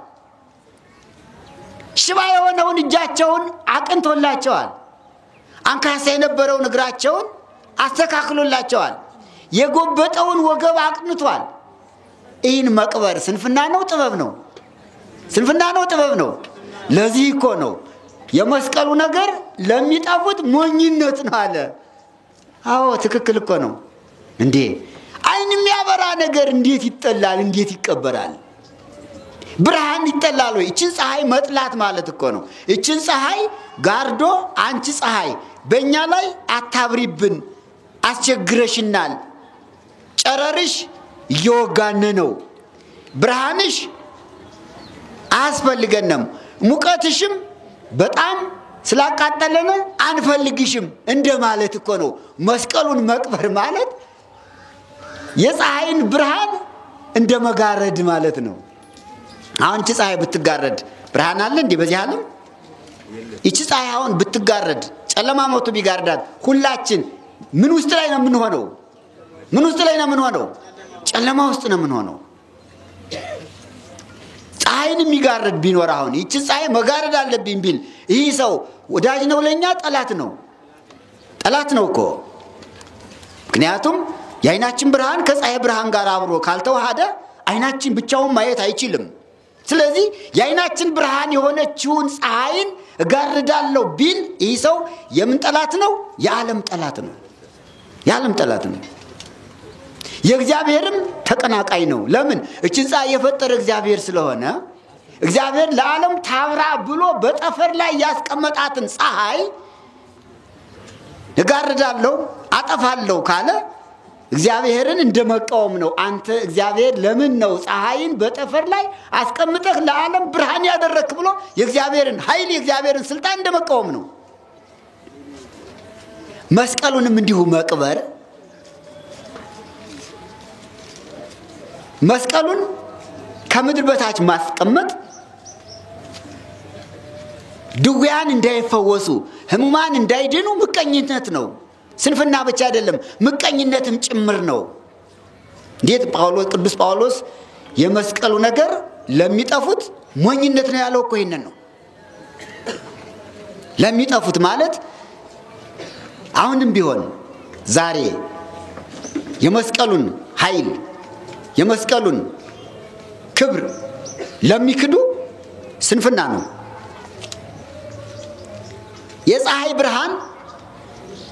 ሽባ የሆነውን እጃቸውን አቅንቶላቸዋል። አንካሳ የነበረውን እግራቸውን አስተካክሎላቸዋል። የጎበጠውን ወገብ አቅንቷል። ይህን መቅበር ስንፍና ነው ጥበብ ነው? ስንፍና ነው ጥበብ ነው? ለዚህ እኮ ነው የመስቀሉ ነገር ለሚጠፉት ሞኝነት ነው አለ። አዎ ትክክል እኮ ነው። እንዴ አይን የሚያበራ ነገር እንዴት ይጠላል? እንዴት ይቀበራል? ብርሃን ይጠላል ወይ? እቺን ፀሐይ መጥላት ማለት እኮ ነው። እቺን ፀሐይ ጋርዶ አንቺ ፀሐይ በእኛ ላይ አታብሪብን፣ አስቸግረሽናል፣ ጨረርሽ እየወጋነ ነው፣ ብርሃንሽ አያስፈልገንም፣ ሙቀትሽም በጣም ስላቃጠለን አንፈልግሽም እንደማለት እኮ ነው። መስቀሉን መቅበር ማለት የፀሐይን ብርሃን እንደመጋረድ ማለት ነው። አሁን እቺ ፀሐይ ብትጋረድ ብርሃን አለ እንዴ በዚህ ዓለም? እቺ ፀሐይ አሁን ብትጋረድ ጨለማ ሞቱ ቢጋርዳት ሁላችን ምን ውስጥ ላይ ነው የምንሆነው? ምን ውስጥ ላይ ነው የምንሆነው? ጨለማ ውስጥ ነው የምንሆነው። ፀሐይን የሚጋርድ ቢኖር አሁን እቺ ፀሐይ መጋረድ አለብኝ ቢል ይህ ሰው ወዳጅ ነው ለኛ ጠላት ነው? ጠላት ነው እኮ። ምክንያቱም የአይናችን ብርሃን ከፀሐይ ብርሃን ጋር አብሮ ካልተዋሃደ አይናችን ብቻውን ማየት አይችልም። ስለዚህ የአይናችን ብርሃን የሆነችውን ፀሐይን እጋርዳለሁ ቢል ይህ ሰው የምን ጠላት ነው? የዓለም ጠላት ነው። የዓለም ጠላት ነው። የእግዚአብሔርም ተቀናቃይ ነው። ለምን? እቺን ፀሐይ የፈጠረ እግዚአብሔር ስለሆነ እግዚአብሔር ለዓለም ታብራ ብሎ በጠፈር ላይ ያስቀመጣትን ፀሐይ እጋርዳለሁ አጠፋለሁ ካለ እግዚአብሔርን እንደመቃወም ነው። አንተ እግዚአብሔር ለምን ነው ፀሐይን በጠፈር ላይ አስቀምጠህ ለዓለም ብርሃን ያደረክ ብሎ የእግዚአብሔርን ኃይል የእግዚአብሔርን ስልጣን እንደመቃወም ነው። መስቀሉንም እንዲሁ መቅበር፣ መስቀሉን ከምድር በታች ማስቀመጥ ድውያን እንዳይፈወሱ ህሙማን እንዳይድኑ ምቀኝነት ነው። ስንፍና ብቻ አይደለም ምቀኝነትም ጭምር ነው። እንዴት ቅዱስ ጳውሎስ የመስቀሉ ነገር ለሚጠፉት ሞኝነት ነው ያለው እኮ ይሄንን ነው። ለሚጠፉት ማለት አሁንም ቢሆን ዛሬ የመስቀሉን ኃይል የመስቀሉን ክብር ለሚክዱ ስንፍና ነው። የፀሐይ ብርሃን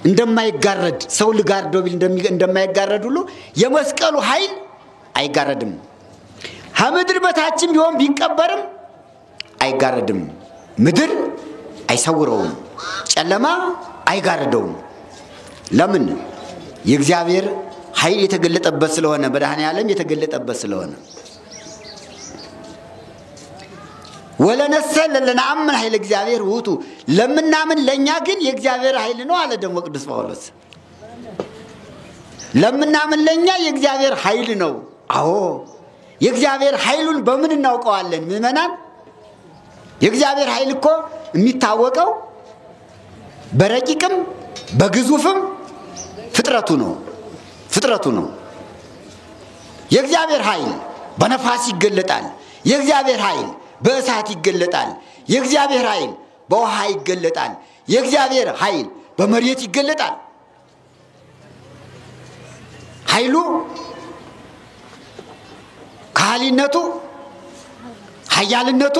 እንደማይጋረድ ሰው ልጋርዶ ቢል እንደማይጋረድ ሁሉ የመስቀሉ ኃይል አይጋረድም። ከምድር በታችም ቢሆን ቢቀበርም አይጋረድም። ምድር አይሰውረውም፣ ጨለማ አይጋረደውም። ለምን? የእግዚአብሔር ኃይል የተገለጠበት ስለሆነ፣ መድኃኔዓለም የተገለጠበት ስለሆነ። ወለነሰ ለነአምን ኃይል እግዚአብሔር ውቱ ለምናምን ለኛ ግን የእግዚአብሔር ኃይል ነው አለ ደግሞ ቅዱስ ጳውሎስ። ለምናምን ለኛ የእግዚአብሔር ኃይል ነው። አዎ የእግዚአብሔር ኃይሉን በምን እናውቀዋለን ምእመናን? የእግዚአብሔር ኃይል እኮ የሚታወቀው በረቂቅም በግዙፍም ፍጥረቱ ነው። የእግዚአብሔር ኃይል በነፋስ ይገለጣል። የእግዚአብሔር ኃይል በእሳት ይገለጣል። የእግዚአብሔር ኃይል በውሃ ይገለጣል። የእግዚአብሔር ኃይል በመሬት ይገለጣል። ኃይሉ ካህሊነቱ፣ ኃያልነቱ፣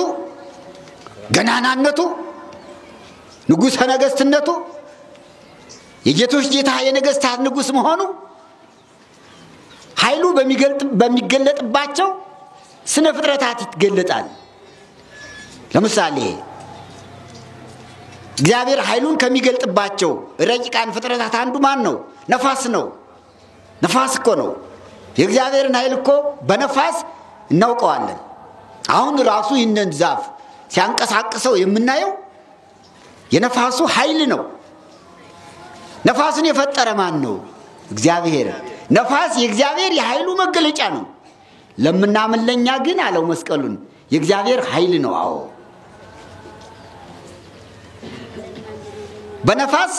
ገናናነቱ፣ ንጉሠ ነገሥትነቱ የጌቶች ጌታ የነገስታት ንጉስ መሆኑ ኃይሉ በሚገለጥባቸው ስነ ፍጥረታት ይገለጣል። ለምሳሌ እግዚአብሔር ኃይሉን ከሚገልጥባቸው ረቂቃን ፍጥረታት አንዱ ማን ነው? ነፋስ ነው። ነፋስ እኮ ነው። የእግዚአብሔርን ኃይል እኮ በነፋስ እናውቀዋለን። አሁን ራሱ ይህንን ዛፍ ሲያንቀሳቅሰው የምናየው የነፋሱ ኃይል ነው። ነፋሱን የፈጠረ ማን ነው? እግዚአብሔር። ነፋስ የእግዚአብሔር የኃይሉ መገለጫ ነው። ለምናምን ለኛ ግን አለው መስቀሉን የእግዚአብሔር ኃይል ነው። አዎ በነፋስ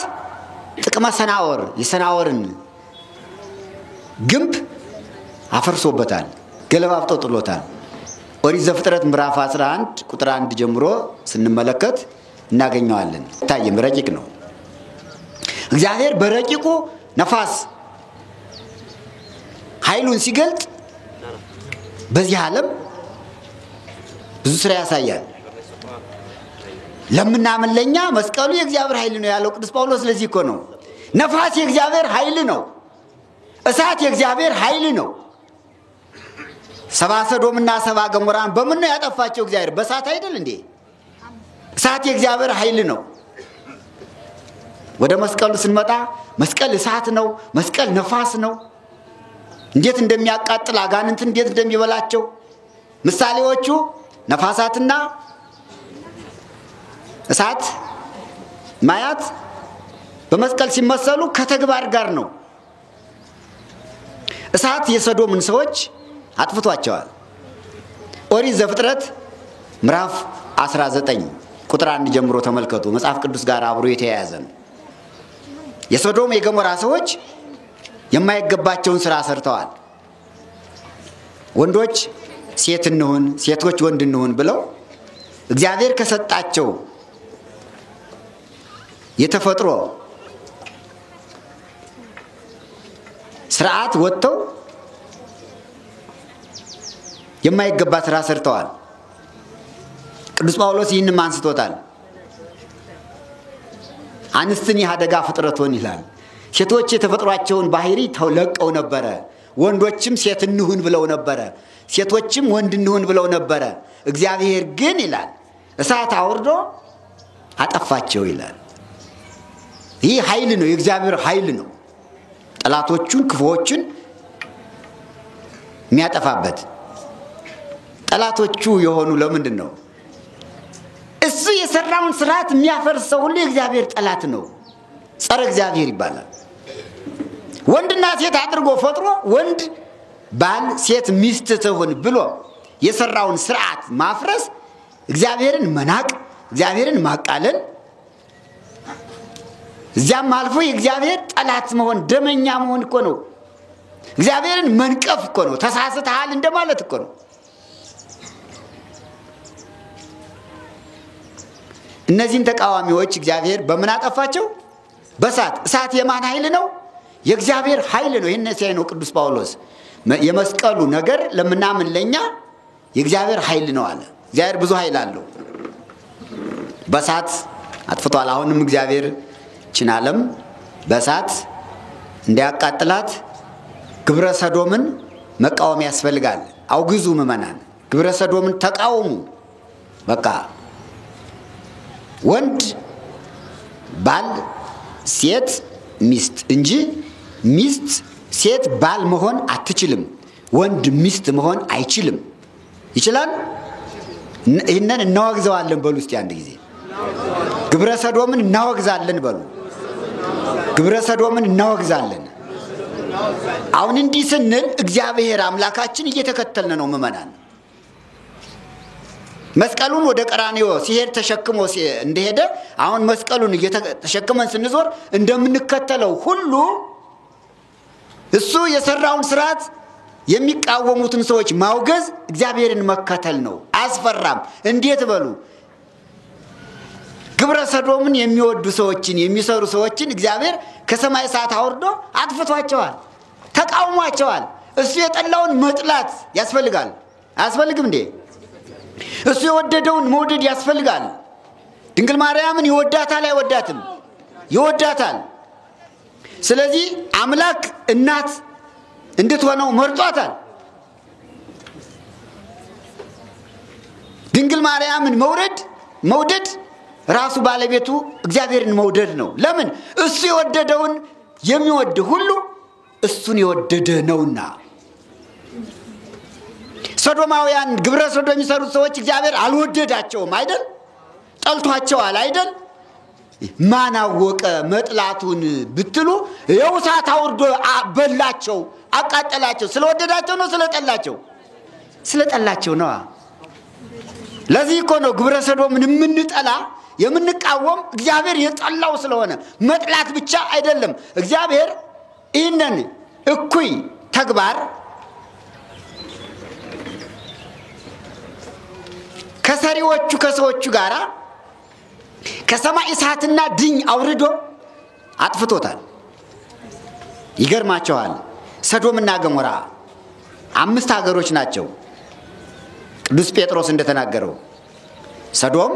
ጥቅመ ሰናወር የሰናወርን ግንብ አፈርሶበታል፣ ገለባብጦ ጥሎታል። ኦሪት ዘፍጥረት ምዕራፍ 11 ቁጥር 1 ጀምሮ ስንመለከት እናገኘዋለን። ታየም ረቂቅ ነው። እግዚአብሔር በረቂቁ ነፋስ ኃይሉን ሲገልጥ በዚህ ዓለም ብዙ ስራ ያሳያል። ለምናምን ለኛ መስቀሉ የእግዚአብሔር ኃይል ነው ያለው ቅዱስ ጳውሎስ። ለዚህ እኮ ነው ነፋስ የእግዚአብሔር ኃይል ነው፣ እሳት የእግዚአብሔር ኃይል ነው። ሰባ ሰዶምና ሰባ ገሞራን በምን ነው ያጠፋቸው እግዚአብሔር? በእሳት አይደል እንዴ? እሳት የእግዚአብሔር ኃይል ነው። ወደ መስቀሉ ስንመጣ መስቀል እሳት ነው፣ መስቀል ነፋስ ነው። እንዴት እንደሚያቃጥል አጋንንት እንዴት እንደሚበላቸው ምሳሌዎቹ ነፋሳትና እሳት ማያት በመስቀል ሲመሰሉ ከተግባር ጋር ነው። እሳት የሰዶምን ሰዎች አጥፍቷቸዋል። ኦሪት ዘፍጥረት ምዕራፍ 19 ቁጥር 1 ጀምሮ ተመልከቱ። መጽሐፍ ቅዱስ ጋር አብሮ የተያያዘ ነው። የሶዶም የገሞራ ሰዎች የማይገባቸውን ስራ ሰርተዋል። ወንዶች ሴት እንሁን፣ ሴቶች ወንድ እንሁን ብለው እግዚአብሔር ከሰጣቸው የተፈጥሮ ስርዓት ወጥተው የማይገባ ስራ ሰርተዋል። ቅዱስ ጳውሎስ ይህንን አንስቶታል። አንስትን ያደጋ ፍጥረቶን ይላል። ሴቶች የተፈጥሯቸውን ባህሪ ተለቀው ነበረ። ወንዶችም ሴት እንሁን ብለው ነበረ፣ ሴቶችም ወንድ እንሁን ብለው ነበረ። እግዚአብሔር ግን ይላል እሳት አውርዶ አጠፋቸው ይላል። ይህ ኃይል ነው፣ የእግዚአብሔር ኃይል ነው። ጠላቶቹን ክፉዎችን የሚያጠፋበት። ጠላቶቹ የሆኑ ለምንድን ነው? እሱ የሰራውን ስርዓት የሚያፈርሰው ሁሉ የእግዚአብሔር ጠላት ነው። ጸረ እግዚአብሔር ይባላል። ወንድና ሴት አድርጎ ፈጥሮ ወንድ ባል ሴት ሚስት ትሁን ብሎ የሰራውን ስርዓት ማፍረስ እግዚአብሔርን መናቅ፣ እግዚአብሔርን ማቃለል፣ እዚያም አልፎ የእግዚአብሔር ጠላት መሆን ደመኛ መሆን እኮ ነው። እግዚአብሔርን መንቀፍ እኮ ነው። ተሳስተሃል እንደማለት እኮ ነው። እነዚህን ተቃዋሚዎች እግዚአብሔር በምን አጠፋቸው? በእሳት። እሳት የማን ኃይል ነው? የእግዚአብሔር ኃይል ነው። ይህን ሲያይ ነው ቅዱስ ጳውሎስ የመስቀሉ ነገር ለምናምን ለኛ የእግዚአብሔር ኃይል ነው አለ። እግዚአብሔር ብዙ ኃይል አለው። በእሳት አጥፍቷል። አሁንም እግዚአብሔር ችን ዓለም በእሳት እንዲያቃጥላት ግብረ ሰዶምን መቃወም ያስፈልጋል። አውግዙ ምእመናን፣ ግብረ ሰዶምን ተቃወሙ። በቃ ወንድ ባል ሴት ሚስት እንጂ ሚስት ሴት ባል መሆን አትችልም። ወንድ ሚስት መሆን አይችልም። ይችላል? ይህንን እናወግዘዋለን በሉ እስቲ አንድ ጊዜ። ግብረ ሰዶምን እናወግዛለን በሉ። ግብረ ሰዶምን እናወግዛለን። አሁን እንዲህ ስንል እግዚአብሔር አምላካችን እየተከተልን ነው ምእመናን። መስቀሉን ወደ ቀራንዮ ሲሄድ ተሸክሞ እንደሄደ አሁን መስቀሉን ተሸክመን ስንዞር እንደምንከተለው ሁሉ እሱ የሰራውን ስርዓት የሚቃወሙትን ሰዎች ማውገዝ እግዚአብሔርን መከተል ነው። አያስፈራም። እንዴት በሉ? ግብረ ሰዶምን የሚወዱ ሰዎችን የሚሰሩ ሰዎችን እግዚአብሔር ከሰማይ እሳት አውርዶ አጥፍቷቸዋል፣ ተቃውሟቸዋል። እሱ የጠላውን መጥላት ያስፈልጋል? አያስፈልግም እንዴ? እሱ የወደደውን መውደድ ያስፈልጋል? ድንግል ማርያምን ይወዳታል አይወዳትም? ይወዳታል። ስለዚህ አምላክ እናት እንድትሆነው መርጧታል። ድንግል ማርያምን መውደድ ራሱ ባለቤቱ እግዚአብሔርን መውደድ ነው። ለምን? እሱ የወደደውን የሚወድ ሁሉ እሱን የወደደ ነውና። ሶዶማውያን ግብረ ሰዶም የሚሰሩት ሰዎች እግዚአብሔር አልወደዳቸውም አይደል? ጠልቷቸዋል አይደል? ማን አወቀ መጥላቱን ብትሉ የውሳት አውርዶ በላቸው፣ አቃጠላቸው። ስለወደዳቸው ነው ስለጠላቸው? ስለጠላቸው ነው። ለዚህ እኮ ነው ግብረ ሰዶምን የምንጠላ የምንቃወም እግዚአብሔር የጠላው ስለሆነ። መጥላት ብቻ አይደለም። እግዚአብሔር ይህንን እኩይ ተግባር ከሰሪዎቹ ከሰዎቹ ጋር ከሰማይ እሳትና ድኝ አውርዶ አጥፍቶታል። ይገርማቸዋል። ሰዶምና ገሞራ 5 ሀገሮች ናቸው። ቅዱስ ጴጥሮስ እንደተናገረው ሰዶም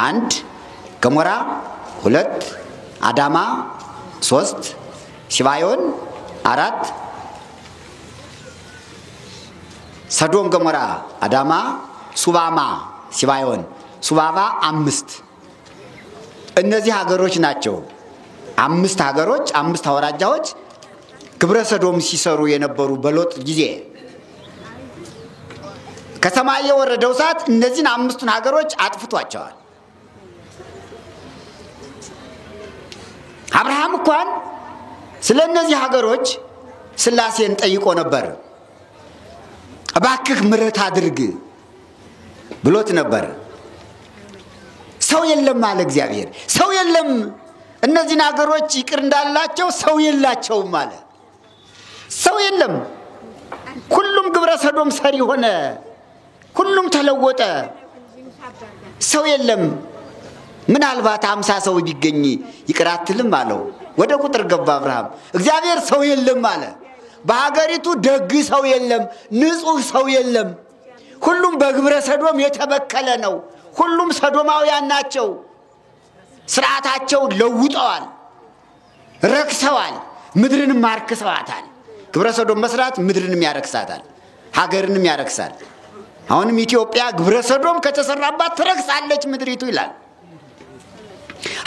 1፣ ገሞራ 2፣ አዳማ 3፣ ሲባዮን 4። ሰዶም፣ ገሞራ፣ አዳማ፣ ሱባማ፣ ሲባዮን፣ ሱባባ 5። እነዚህ ሀገሮች ናቸው 5 ሀገሮች 5 አውራጃዎች ግብረ ሰዶም ሲሰሩ የነበሩ በሎጥ ጊዜ። ከሰማይ የወረደው እሳት እነዚህን 5ቱን ሀገሮች አጥፍቷቸዋል። አብርሃም እንኳን ስለ እነዚህ ሀገሮች ሥላሴን ጠይቆ ነበር። እባክህ ምሕረት አድርግ ብሎት ነበር። ሰው የለም አለ እግዚአብሔር። ሰው የለም፣ እነዚህን ሀገሮች ይቅር እንዳላቸው ሰው የላቸውም አለ። ሰው የለም። ሁሉም ግብረ ሰዶም ሰሪ ሆነ። ሁሉም ተለወጠ። ሰው የለም። ምናልባት 50 ሰው ቢገኝ ይቅር አትልም አለው። ወደ ቁጥር ገባ አብርሃም። እግዚአብሔር ሰው የለም አለ። በሀገሪቱ ደግ ሰው የለም፣ ንጹህ ሰው የለም። ሁሉም በግብረ ሰዶም የተበከለ ነው። ሁሉም ሰዶማውያን ናቸው። ስርዓታቸውን ለውጠዋል፣ ረክሰዋል፣ ምድርንም አርክሰዋታል። ግብረ ሰዶም መስራት ምድርንም ያረክሳታል፣ ሀገርንም ያረክሳል። አሁንም ኢትዮጵያ ግብረ ሰዶም ከተሰራባት ትረክሳለች ምድሪቱ ይላል።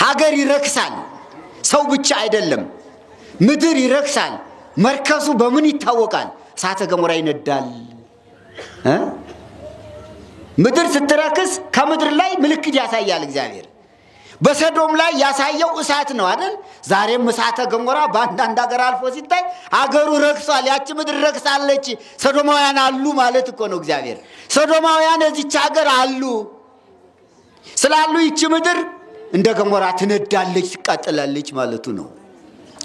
ሀገር ይረክሳል፣ ሰው ብቻ አይደለም፣ ምድር ይረክሳል። መርከሱ በምን ይታወቃል? እሳተ ገሞራ ይነዳል። ምድር ስትረክስ ከምድር ላይ ምልክት ያሳያል እግዚአብሔር። በሰዶም ላይ ያሳየው እሳት ነው አይደል? ዛሬም እሳተ ገሞራ በአንዳንድ ሀገር አልፎ ሲታይ ሀገሩ ረክሷል። ያቺ ምድር ረክሳለች። ሰዶማውያን አሉ ማለት እኮ ነው እግዚአብሔር። ሰዶማውያን እዚች ሀገር አሉ ስላሉ ይቺ ምድር እንደ ገሞራ ትነዳለች፣ ትቃጠላለች ማለቱ ነው።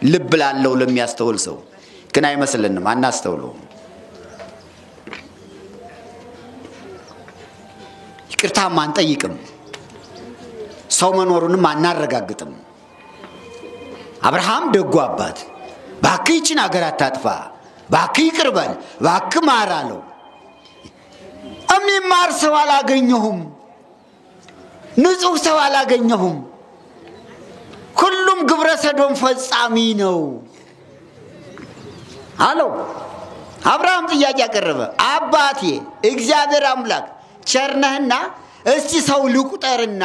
ልብ ላለው ለሚያስተውል ሰው ግን አይመስልንም፣ አናስተውለውም። ይቅርታም አንጠይቅም፣ ሰው መኖሩንም አናረጋግጥም። አብርሃም ደጉ አባት እባክህ ይህችን ሀገር አታጥፋ፣ እባክህ ይቅር በል፣ እባክህ ማር አለው። የሚማር ሰው አላገኘሁም፣ ንጹህ ሰው አላገኘሁም። ሁሉም ግብረ ሰዶም ፈጻሚ ነው አለው። አብርሃም ጥያቄ ያቀረበ፣ አባቴ እግዚአብሔር አምላክ ቸርነህና እስቲ ሰው ልቁጠርና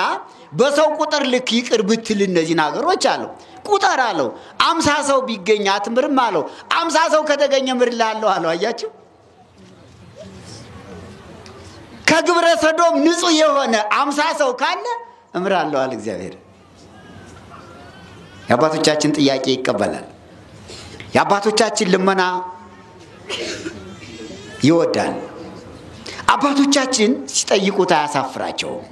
በሰው ቁጥር ልክ ይቅር ብትል እነዚህን ሀገሮች አለው። ቁጠር አለው። 50 ሰው ቢገኝ አትምርም አለው። 50 ሰው ከተገኘ ምርልሃለሁ አለው። አያችሁ፣ ከግብረ ሰዶም ንጹህ የሆነ 50 ሰው ካለ እምራለሁ አለ እግዚአብሔር። የአባቶቻችን ጥያቄ ይቀበላል። የአባቶቻችን ልመና ይወዳል። አባቶቻችን ሲጠይቁት አያሳፍራቸውም።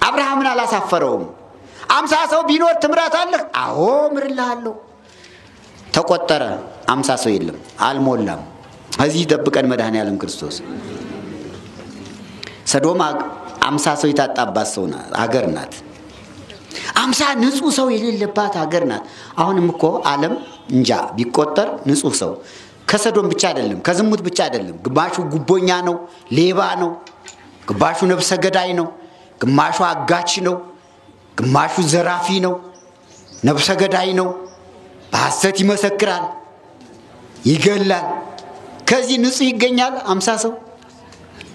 አብርሃምን አላሳፈረውም። 50 ሰው ቢኖር ትምራታለህ? አዎ ምርልሃለሁ። ተቆጠረ፣ 50 ሰው የለም፣ አልሞላም። እዚህ ጠብቀን መድኃኔዓለም ክርስቶስ። ሰዶም 50 ሰው የታጣባት ሰው ናት፣ ሀገር ናት። 50 ንጹህ ሰው የሌለባት ሀገር ናት። አሁንም እኮ ዓለም እንጃ ቢቆጠር ንጹህ ሰው ከሰዶም ብቻ አይደለም፣ ከዝሙት ብቻ አይደለም። ግማሹ ጉቦኛ ነው፣ ሌባ ነው። ግማሹ ነፍሰ ገዳይ ነው፣ ግማሹ አጋች ነው፣ ግማሹ ዘራፊ ነው፣ ነፍሰ ገዳይ ነው። በሐሰት ይመሰክራል፣ ይገላል። ከዚህ ንጹህ ይገኛል? 50 ሰው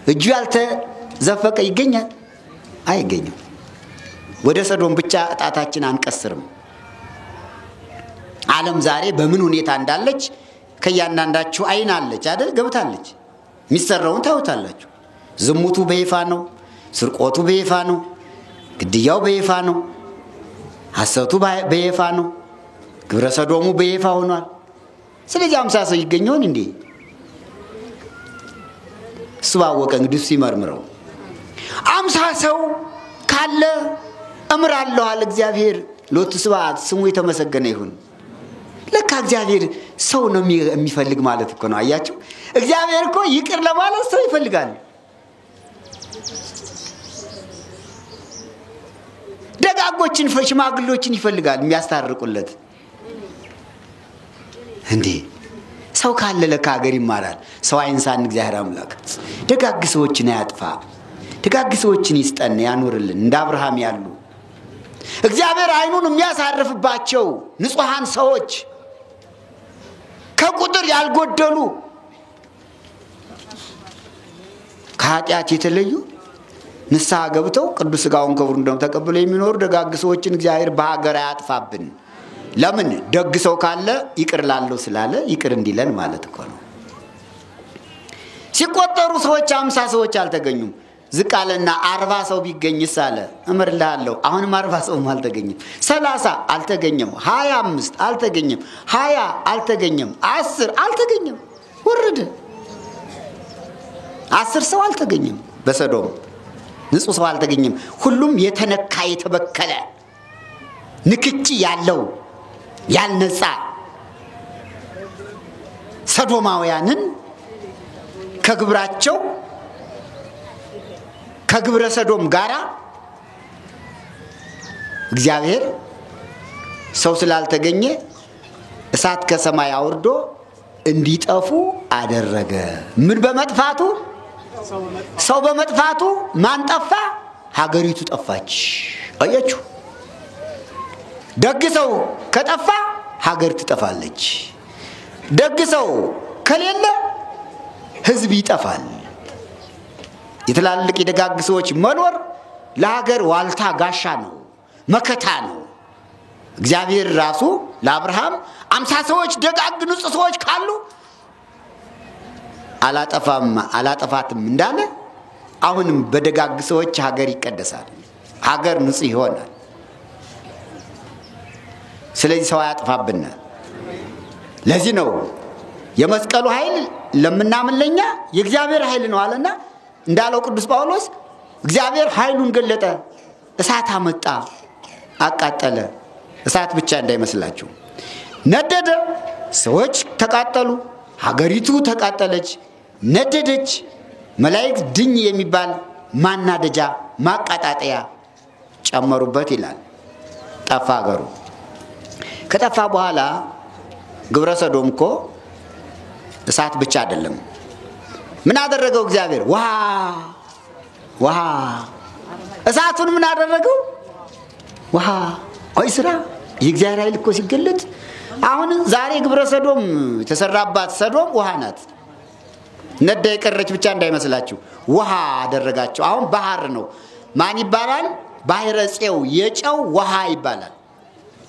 እጁ ያልተዘፈቀ ይገኛል? አይገኝም። ወደ ሰዶም ብቻ ጣታችን አንቀስርም። ዓለም ዛሬ በምን ሁኔታ እንዳለች ከያንዳንዳችሁ አይን አለች አይደል? ገብታለች። የሚሰራውን ታውታላችሁ። ዝሙቱ በይፋ ነው፣ ስርቆቱ በይፋ ነው፣ ግድያው በይፋ ነው፣ ሐሰቱ በይፋ ነው፣ ግብረ ሰዶሙ በይፋ ሆኗል። ስለዚህ 50 ሰው ይገኛውን እንዴ? እሱ ባወቀ እንግዲህ ሲመርምረው 50 ሰው ካለ እምራለሁ አለ እግዚአብሔር። ሎቱ ስብሐት ስሙ የተመሰገነ ይሁን። ለካ እግዚአብሔር ሰው ነው የሚፈልግ ማለት እኮ ነው። አያችሁ፣ እግዚአብሔር እኮ ይቅር ለማለት ሰው ይፈልጋል። ደጋጎችን ሽማግሌዎችን ይፈልጋል የሚያስታርቁለት። እንዴ ሰው ካለ ለካ ሀገር ይማራል። ሰው አይንሳን እግዚአብሔር አምላክ። ደጋግ ሰዎችን ያጥፋ፣ ደጋግ ሰዎችን ይስጠን፣ ያኖርልን እንደ አብርሃም ያሉ እግዚአብሔር አይኑን የሚያሳርፍባቸው ንጹሃን ሰዎች ከቁጥር ያልጎደሉ ከኃጢአት የተለዩ ንስሐ ገብተው ቅዱስ ሥጋውን ክቡሩን ደሙን ተቀብለው የሚኖሩ ደጋግ ሰዎችን እግዚአብሔር በሀገር አያጥፋብን። ለምን? ደግ ሰው ካለ ይቅር ላለው ስላለ ይቅር እንዲለን ማለት እኮ ነው። ሲቆጠሩ ሰዎች 50 ሰዎች አልተገኙም። ዝቅ አለና 40 ሰው ቢገኝስ አለ እምርልሃለሁ። አሁንም 40 ሰውም አልተገኘም። 30 አልተገኘም። 25 አልተገኘም። 20 አልተገኘም። 10 አልተገኘም። ወረደ። 10 ሰው አልተገኘም። በሰዶም ንጹህ ሰው አልተገኘም። ሁሉም የተነካ የተበከለ ንክኪ ያለው ያልነጻ ሰዶማውያንን ከግብራቸው ከግብረ ሰዶም ጋራ እግዚአብሔር ሰው ስላልተገኘ እሳት ከሰማይ አውርዶ እንዲጠፉ አደረገ። ምን በመጥፋቱ? ሰው በመጥፋቱ ማን ጠፋ? ሀገሪቱ ጠፋች። አያችሁ፣ ደግ ሰው ከጠፋ ሀገር ትጠፋለች። ደግ ሰው ከሌለ ህዝብ ይጠፋል። የተላልቅ የደጋግ ሰዎች መኖር ለሀገር ዋልታ ጋሻ ነው፣ መከታ ነው። እግዚአብሔር ራሱ ለአብርሃም 50 ሰዎች ደጋግ ንጹህ ሰዎች ካሉ አላጠፋትም እንዳለ አሁንም በደጋግ ሰዎች ሀገር ይቀደሳል፣ ሀገር ንጹህ ይሆናል። ስለዚህ ሰው ያጥፋብና ለዚህ ነው የመስቀሉ ኃይል ለምናምን ለኛ የእግዚአብሔር ኃይል ነው አለና እንዳለው ቅዱስ ጳውሎስ እግዚአብሔር ኃይሉን ገለጠ፣ እሳት አመጣ፣ አቃጠለ። እሳት ብቻ እንዳይመስላችሁ፣ ነደደ፣ ሰዎች ተቃጠሉ፣ ሀገሪቱ ተቃጠለች፣ ነደደች። መላእክት ድኝ የሚባል ማናደጃ ማቃጣጠያ ጨመሩበት ይላል። ጠፋ ሀገሩ። ከጠፋ በኋላ ግብረ ሰዶም እኮ እሳት ብቻ አይደለም። ምን አደረገው እግዚአብሔር? ውሃ እሳቱን ምን አደረገው? ውሃ። አይ ስራ የእግዚአብሔር ኃይል እኮ ሲገለጥ አሁን ዛሬ ግብረ ሰዶም የተሰራባት ሰዶም ውሃ ናት። ነዳ የቀረች ብቻ እንዳይመስላችሁ፣ ውሃ አደረጋቸው። አሁን ባህር ነው። ማን ይባላል? ባህረ ፄው፣ የጨው ውሃ ይባላል።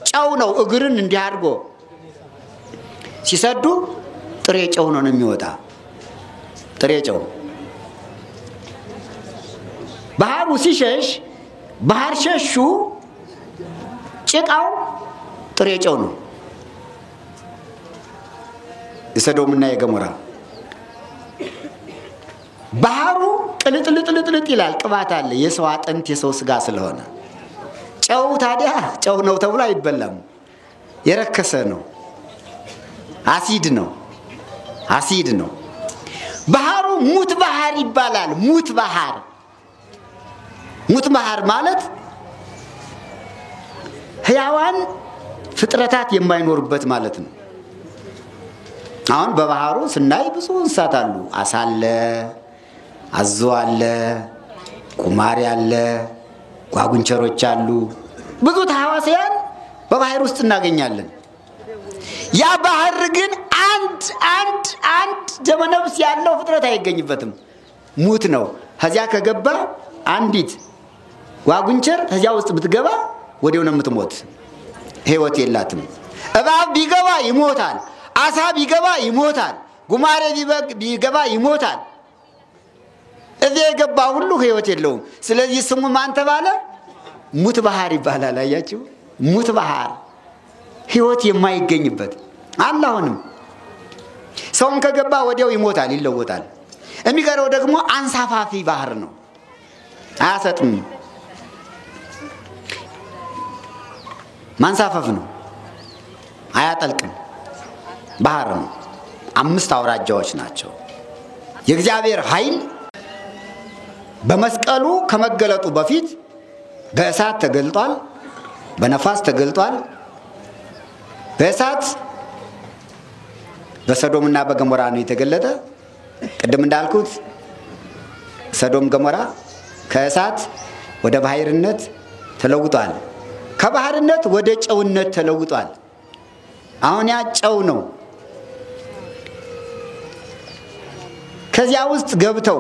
ጨው ነው። እግርን እንዲህ አድርጎ ሲሰዱ ጥሬ ጨው ነው የሚወጣ። ጥሬ ጨው ባህሩ ሲሸሽ ባህር ሸሹ፣ ጭቃው ጥሬ ጨው ነው። የሰዶምና የገሞራ ባህሩ ቅልጥልጥልጥልጥ ይላል። ቅባት አለ፣ የሰው አጥንት የሰው ስጋ ስለሆነ። ጨው ታዲያ ጨው ነው ተብሎ አይበላም፣ የረከሰ ነው። አሲድ ነው፣ አሲድ ነው። ባህሩ ሙት ባህር ይባላል። ሙት ባህር፣ ሙት ባህር ማለት ሕያዋን ፍጥረታት የማይኖርበት ማለት ነው። አሁን በባህሩ ስናይ ብዙ እንስሳት አሉ። አሳ አለ፣ አዞ አለ፣ ቁማሪ አለ፣ ጓጉንቸሮች አሉ። ብዙ ተሐዋስያን በባህር ውስጥ እናገኛለን። ያ ባህር ግን አንድ ደመነፍስ ያለው ፍጥረት አይገኝበትም። ሙት ነው። ከዚያ ከገባ አንዲት ጓጉንቸር ከዚያ ውስጥ ብትገባ ወዲያው ነው የምትሞት። ህይወት የላትም። እባብ ቢገባ ይሞታል። አሳ ቢገባ ይሞታል። ጉማሬ ቢገባ ይሞታል። እዚያ የገባ ሁሉ ህይወት የለውም። ስለዚህ ስሙ ማን ተባለ? ሙት ባህር ይባላል። አያችሁ? ሙት ባህር ህይወት የማይገኝበት አላሁንም ሰውም ከገባ ወዲያው ይሞታል፣ ይለወጣል። የሚገርመው ደግሞ አንሳፋፊ ባህር ነው። አያሰጥም፣ ማንሳፈፍ ነው። አያጠልቅም፣ ባህር ነው። 5 አውራጃዎች ናቸው። የእግዚአብሔር ኃይል በመስቀሉ ከመገለጡ በፊት በእሳት ተገልጧል፣ በነፋስ ተገልጧል። በእሳት በሰዶምና በገሞራ ነው የተገለጠ። ቅድም እንዳልኩት ሰዶም ገሞራ ከእሳት ወደ ባህርነት ተለውጧል። ከባህርነት ወደ ጨውነት ተለውጧል። አሁን ያ ጨው ነው። ከዚያ ውስጥ ገብተው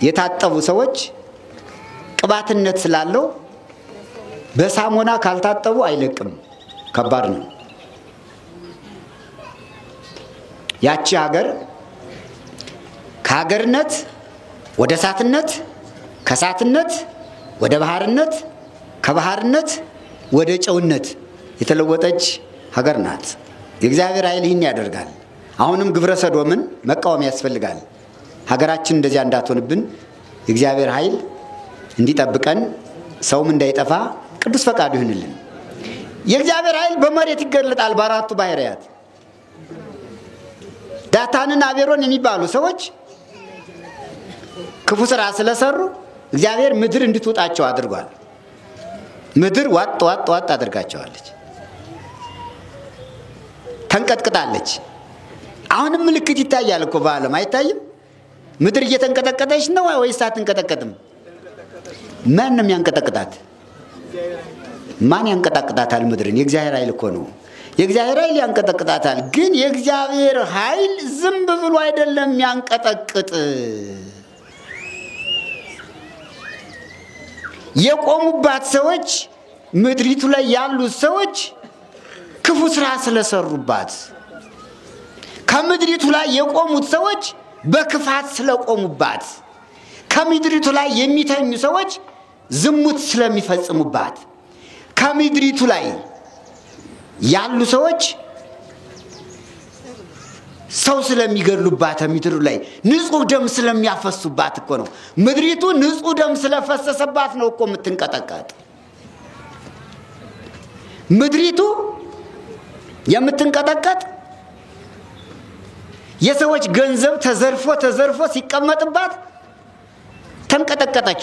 የታጠቡ ሰዎች ቅባትነት ስላለው በሳሙና ካልታጠቡ አይለቅም። ከባድ ነው። ያቺ ሀገር ከሀገርነት ወደ እሳትነት፣ ከእሳትነት ወደ ባህርነት፣ ከባህርነት ወደ ጨውነት የተለወጠች ሀገር ናት። የእግዚአብሔር ኃይል ይህን ያደርጋል። አሁንም ግብረ ሰዶምን መቃወም ያስፈልጋል። ሀገራችን እንደዚያ እንዳትሆንብን የእግዚአብሔር ኃይል እንዲጠብቀን፣ ሰውም እንዳይጠፋ ቅዱስ ፈቃዱ ይሁንልን። የእግዚአብሔር ኃይል በመሬት ይገለጣል። በአራቱ ባህሪያት ዳታንና አቤሮን የሚባሉ ሰዎች ክፉ ስራ ስለሰሩ እግዚአብሔር ምድር እንድትውጣቸው አድርጓል። ምድር ዋጥ አድርጋቸዋለች፣ ተንቀጥቅጣለች። አሁንም ምልክት ይታያል እኮ በዓለም አይታይም? ምድር እየተንቀጠቀጠች ነው ወይስ አትንቀጠቀጥም? ማን ነው የሚያንቀጠቅጣት? ማን ያንቀጠቅጣታል ምድርን? የእግዚአብሔር ኃይል እኮ ነው። የእግዚአብሔር ኃይል ያንቀጠቅጣታል። ግን የእግዚአብሔር ኃይል ዝም ብሎ አይደለም ያንቀጠቅጥ። የቆሙባት ሰዎች፣ ምድሪቱ ላይ ያሉት ሰዎች ክፉ ስራ ስለሰሩባት፣ ከምድሪቱ ላይ የቆሙት ሰዎች በክፋት ስለቆሙባት፣ ከምድሪቱ ላይ የሚተኙ ሰዎች ዝሙት ስለሚፈጽሙባት፣ ከምድሪቱ ላይ ያሉ ሰዎች ሰው ስለሚገድሉባት፣ ምድሩ ላይ ንጹህ ደም ስለሚያፈሱባት እኮ ነው። ምድሪቱ ንጹህ ደም ስለፈሰሰባት ነው እኮ የምትንቀጠቀጥ። ምድሪቱ የምትንቀጠቀጥ የሰዎች ገንዘብ ተዘርፎ ሲቀመጥባት ተንቀጠቀጠች።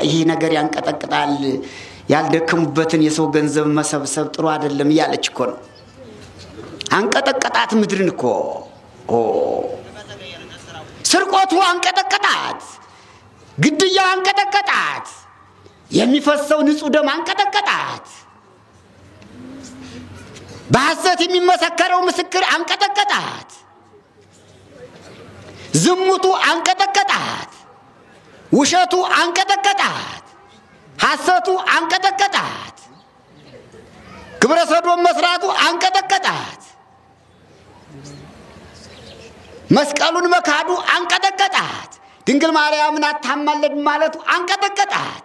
ይሄ ነገር ያንቀጠቅጣል፣ ያልደከሙበትን የሰው ገንዘብ መሰብሰብ ጥሩ አይደለም እያለች እኮ ነው። አንቀጠቀጣት ምድርን እኮ። ስርቆቱ አንቀጠቀጣት፣ ግድያው አንቀጠቀጣት፣ የሚፈሰው ንጹህ ደም አንቀጠቀጣት፣ በሐሰት የሚመሰከረው ምስክር አንቀጠቀጣት፣ ዝሙቱ አንቀጠቀጣት፣ ውሸቱ አንቀጠቀጣት፣ ሐሰቱ አንቀጠቀጣት፣ ግብረ ሰዶም መስራቱ አንቀጠቀጣት፣ መስቀሉን መካዱ አንቀጠቀጣት፣ ድንግል ማርያምን አታማልድ ማለቱ አንቀጠቀጣት፣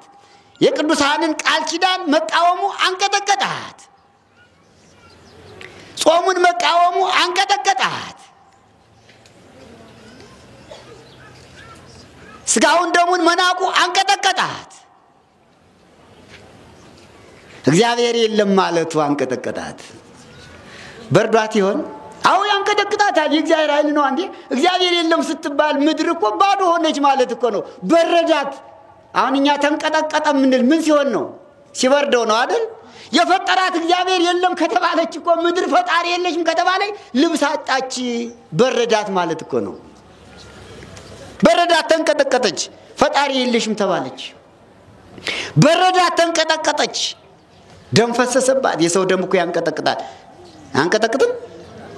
የቅዱሳንን ቃል ኪዳን መቃወሙ አንቀጠቀጣት፣ ጾሙን መቃወሙ አንቀጠቀጣት፣ ስጋውን ደሙን መናቁ አንቀጠቀጣት፣ እግዚአብሔር የለም ማለቱ አንቀጠቀጣት። በርዷት ይሆን? አዎ ያንቀጠቅጣታል። የእግዚአብሔር ኃይል ነው። አንዴ እግዚአብሔር የለም ስትባል ምድር እኮ ባዶ ሆነች ማለት እኮ ነው። በረዳት። አሁን እኛ ተንቀጠቀጠ ምንል ምን ሲሆን ነው? ሲበርደው ነው አይደል? የፈጠራት እግዚአብሔር የለም ከተባለች እኮ ምድር ፈጣሪ የለሽም ከተባለች ልብስ አጣች። በረዳት ማለት እኮ ነው። በረዳት ተንቀጠቀጠች፣ ፈጣሪ የለሽም ተባለች። በረዳት ተንቀጠቀጠች፣ ደም ፈሰሰባት። የሰው ደም እኮ ያንቀጠቅጣል። አንቀጠቅጥም?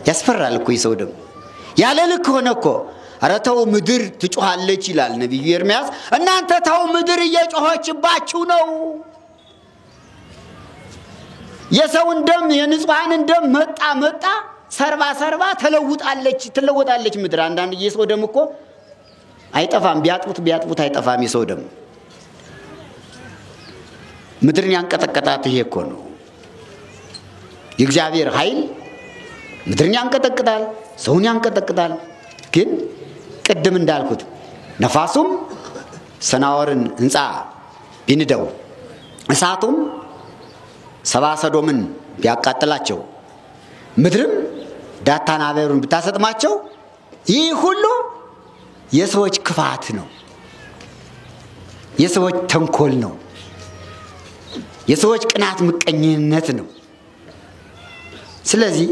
ያስፈራል እኮ የሰው ደም። ያለ ልክ ሆነ እኮ። ኧረ ተው ምድር ትጮኻለች ይላል ነቢዩ ኤርምያስ። እናንተ ተው ምድር እየጮኸችባችሁ ነው። የሰውን ደም የንጹሃንን ደም መጣ ሰርባ ትለወጣለች ምድር። አንዳንድ የሰው ደም እኮ አይጠፋም። ቢያጥቡት አይጠፋም የሰው ደም። ምድርን ያንቀጠቀጣት ይሄ እኮ ነው። የእግዚአብሔር ኃይል ምድርን ያንቀጠቅጣል፣ ሰውን ያንቀጠቅጣል። ግን ቅድም እንዳልኩት ነፋሱም ሰናዖርን ሕንፃ ቢንደው እሳቱም ሰብአ ሰዶምን ቢያቃጥላቸው ምድርም ዳታን አቤሮን ብታሰጥማቸው ይህ ሁሉ የሰዎች ክፋት ነው። የሰዎች ተንኮል ነው። የሰዎች ቅናት ምቀኝነት ነው። ስለዚህ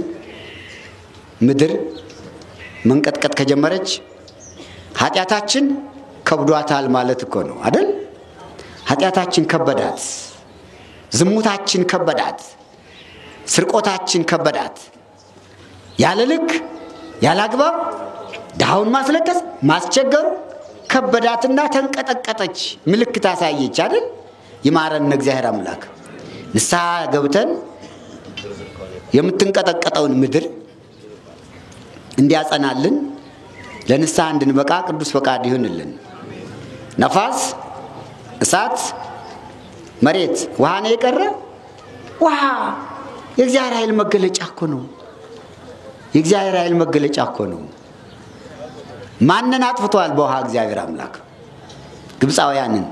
ምድር መንቀጥቀጥ ከጀመረች ኃጢአታችን ከብዷታል ማለት እኮ ነው አይደል? ኃጢአታችን ከበዳት፣ ዝሙታችን ከበዳት፣ ስርቆታችን ከበዳት፣ ያለ ልክ ያለ አግባብ ድሃውን ማስለቀስ ማስቸገሩ ከበዳትና ተንቀጠቀጠች፣ ምልክት አሳየች አይደል? ይማረን እግዚአብሔር አምላክ። ንስሐ ገብተን የምትንቀጠቀጠውን ምድር እንዲያጸናልን ለንስሐ እንድንበቃ ቅዱስ ፈቃድ ይሁንልን። ነፋስ፣ እሳት፣ መሬት፣ ውሃ ነው የቀረ። ውሃ የእግዚአብሔር ኃይል መገለጫ እኮ ነው። የእግዚአብሔር ኃይል መገለጫ እኮ ነው። ማንን አጥፍቷል በውሃ? እግዚአብሔር አምላክ ግብፃውያንን።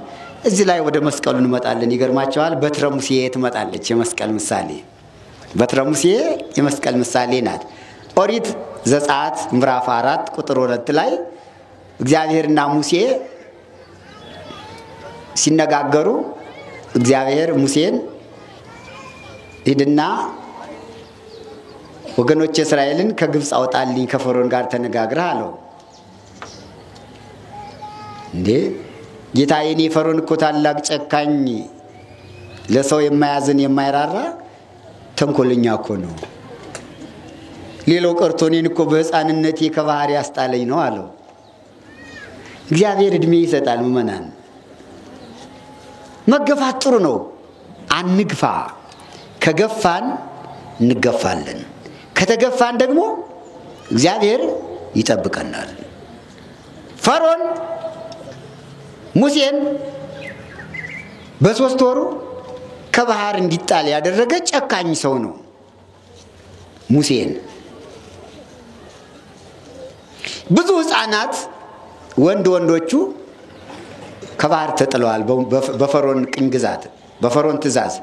እዚህ ላይ ወደ መስቀሉ እንመጣለን። ይገርማቸዋል። በትረ ሙሴ ትመጣለች የመስቀል ምሳሌ። በትረ ሙሴ የመስቀል ምሳሌ ናት። ኦሪት ዘጸአት ምዕራፍ 4 ቁጥር 2 ላይ እግዚአብሔርና ሙሴ ሲነጋገሩ እግዚአብሔር ሙሴን ሂድና ወገኖች እስራኤልን ከግብፅ አውጣልኝ ከፈርዖን ጋር ተነጋግረህ አለው። እንዴ ጌታዬ፣ እኔ ፈርዖን እኮ ታላቅ ጨካኝ፣ ለሰው የማያዝን የማይራራ ተንኮለኛ እኮ ነው። ሌላው ቀርቶ እኔን እኮ በሕፃንነቴ ከባህር ያስጣለኝ ነው አለው። እግዚአብሔር እድሜ ይሰጣል። ምእመናን መገፋት ጥሩ ነው። አንግፋ። ከገፋን እንገፋለን፣ ከተገፋን ደግሞ እግዚአብሔር ይጠብቀናል። ፈርዖን ሙሴን በ3 ወሩ ከባህር እንዲጣል ያደረገ ጨካኝ ሰው ነው። ሙሴን ብዙ ሕፃናት ወንዶቹ ከባህር ተጥለዋል። በፈርዖን ቅኝ ግዛት በፈርዖን ትእዛዝ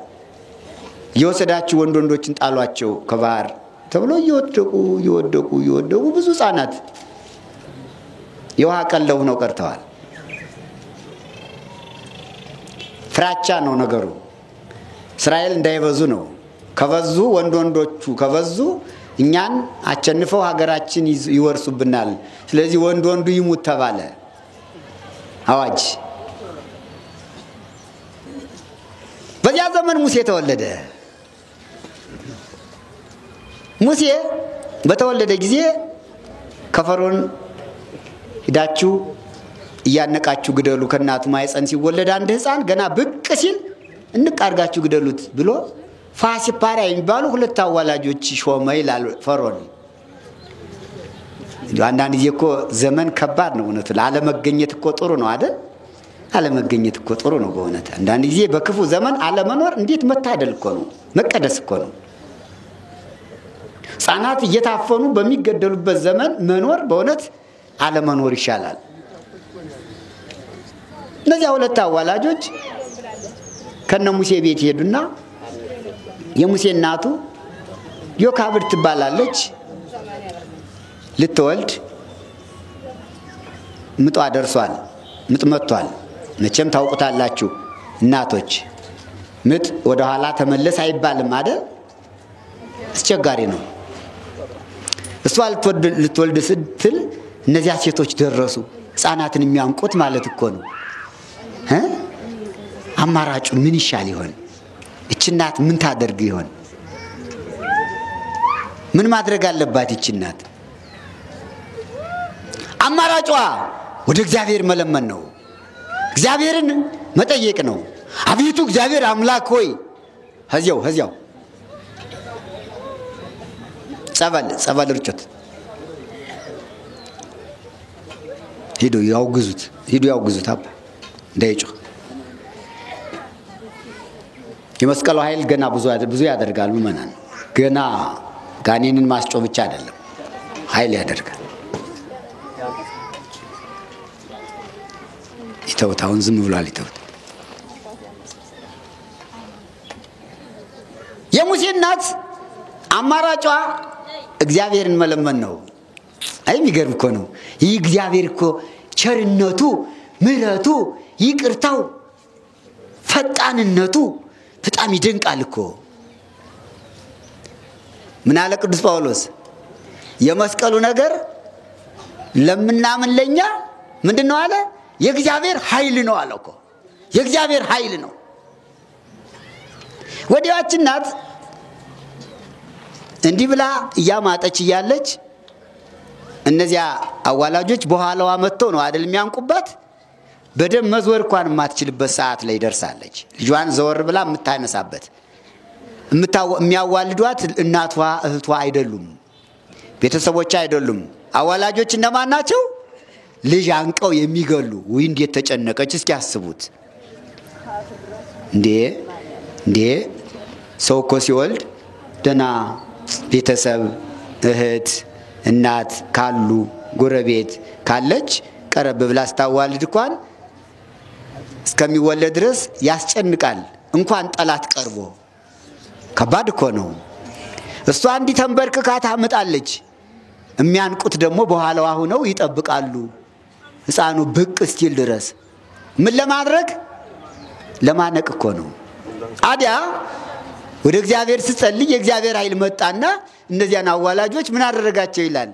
የወሰዳችሁ ወንዶችን ጣሏቸው ከባህር ተብሎ እየወደቁ ብዙ ሕፃናት የውሃ ቀለብ ሆነው ቀርተዋል። ፍራቻ ነው ነገሩ። እስራኤል እንዳይበዙ ነው። ከበዙ ወንዶቹ ከበዙ እኛን አቸንፈው ሀገራችን ይወርሱብናል። ስለዚህ ወንዱ ይሙት ተባለ አዋጅ። በዚያ ዘመን ሙሴ ተወለደ። ሙሴ በተወለደ ጊዜ ከፈርዖን ሂዳችሁ እያነቃችሁ ግደሉ፣ ከእናቱ ማኅፀን ሲወለድ አንድ ሕፃን ገና ብቅ ሲል እንቃርጋችሁ ግደሉት ብሎ ፋሲፓራ የሚባሉ 2 አዋላጆች ሾመ ይላል ፈርዖን። አንዳንድ ጊዜ እኮ ዘመን ከባድ ነው እውነቱ። አለመገኘት እኮ ጥሩ ነው አይደል? አለመገኘት እኮ ጥሩ ነው በእውነት። አንዳንድ ጊዜ በክፉ ዘመን አለመኖር እንዴት መታደል እኮ ነው፣ መቀደስ እኮ ነው። ሕፃናት እየታፈኑ በሚገደሉበት ዘመን መኖር በእውነት አለመኖር ይሻላል። እነዚያ 2 አዋላጆች ከነ ሙሴ ቤት ሄዱና የሙሴ እናቱ ዮካብድ ትባላለች። ልትወልድ ምጧ ደርሷል። ምጥ መጥቷል። መቼም ታውቁታላችሁ እናቶች፣ ምጥ ወደ ኋላ ተመለስ አይባልም አይደል? አስቸጋሪ ነው። እሷ ልትወልድ ስትል እነዚያ ሴቶች ደረሱ። ሕፃናትን የሚያንቁት ማለት እኮ ነው። አማራጩ ምን ይሻል ይሆን? እቺ እናት ምን ታደርግ ይሆን? ምን ማድረግ አለባት እቺ እናት? አማራጯ ወደ እግዚአብሔር መለመን ነው። እግዚአብሔርን መጠየቅ ነው። አቤቱ እግዚአብሔር አምላክ ሆይ ህዚያው ጸበል ርጭት ሂዱ ያውግዙት አባ እንዳይጮህ። የመስቀሉ ኃይል ገና ብዙ ያደርጋሉ መናን። ገና ጋኔንን ማስጮህ ብቻ አይደለም፣ ኃይል ያደርጋል። ይተውት፣ አሁን ዝም ብሏል። ይተውት። የሙሴ እናት አማራጯ እግዚአብሔርን መለመን ነው። አይ የሚገርም እኮ ነው። ይህ እግዚአብሔር እኮ ቸርነቱ፣ ምሕረቱ፣ ይቅርታው፣ ፈጣንነቱ በጣም ይደንቃል እኮ። ምን አለ ቅዱስ ጳውሎስ? የመስቀሉ ነገር ለምናምን ለኛ ምንድነው አለ? የእግዚአብሔር ኃይል ነው አለ እኮ። የእግዚአብሔር ኃይል ነው። ወዲያች እናት እንዲህ ብላ እያማጠች እያለች እነዚያ አዋላጆች በኋላዋ መጥተው ነው አይደል የሚያንቁባት። በደም መዝወር እንኳን የማትችልበት ሰዓት ላይ ደርሳለች። ልጇን ዘወር ብላ የምታነሳበት የሚያዋልዷት እናቷ እህቷ አይደሉም፣ ቤተሰቦቿ አይደሉም። አዋላጆች እነማን ናቸው? ልጅ አንቀው የሚገሉ። ወይ እንዴት ተጨነቀች እስኪ አስቡት። እንዴ ሰው እኮ ሲወልድ ደና ቤተሰብ እህት እናት ካሉ ጎረቤት ካለች ቀረብ ብላ ስታዋልድ እንኳን እስከሚወለድ ድረስ ያስጨንቃል። እንኳን ጠላት ቀርቦ ከባድ እኮ ነው። እሷ እንዲህ ተንበርክካ ታምጣለች። የሚያንቁት ደግሞ በኋላው ሆነው ይጠብቃሉ ሕፃኑ ብቅ እስኪል ድረስ። ምን ለማድረግ? ለማነቅ እኮ ነው። አዲያ ወደ እግዚአብሔር ስትጸልይ የእግዚአብሔር ኃይል መጣና እነዚያን አዋላጆች ምን አደረጋቸው ይላል?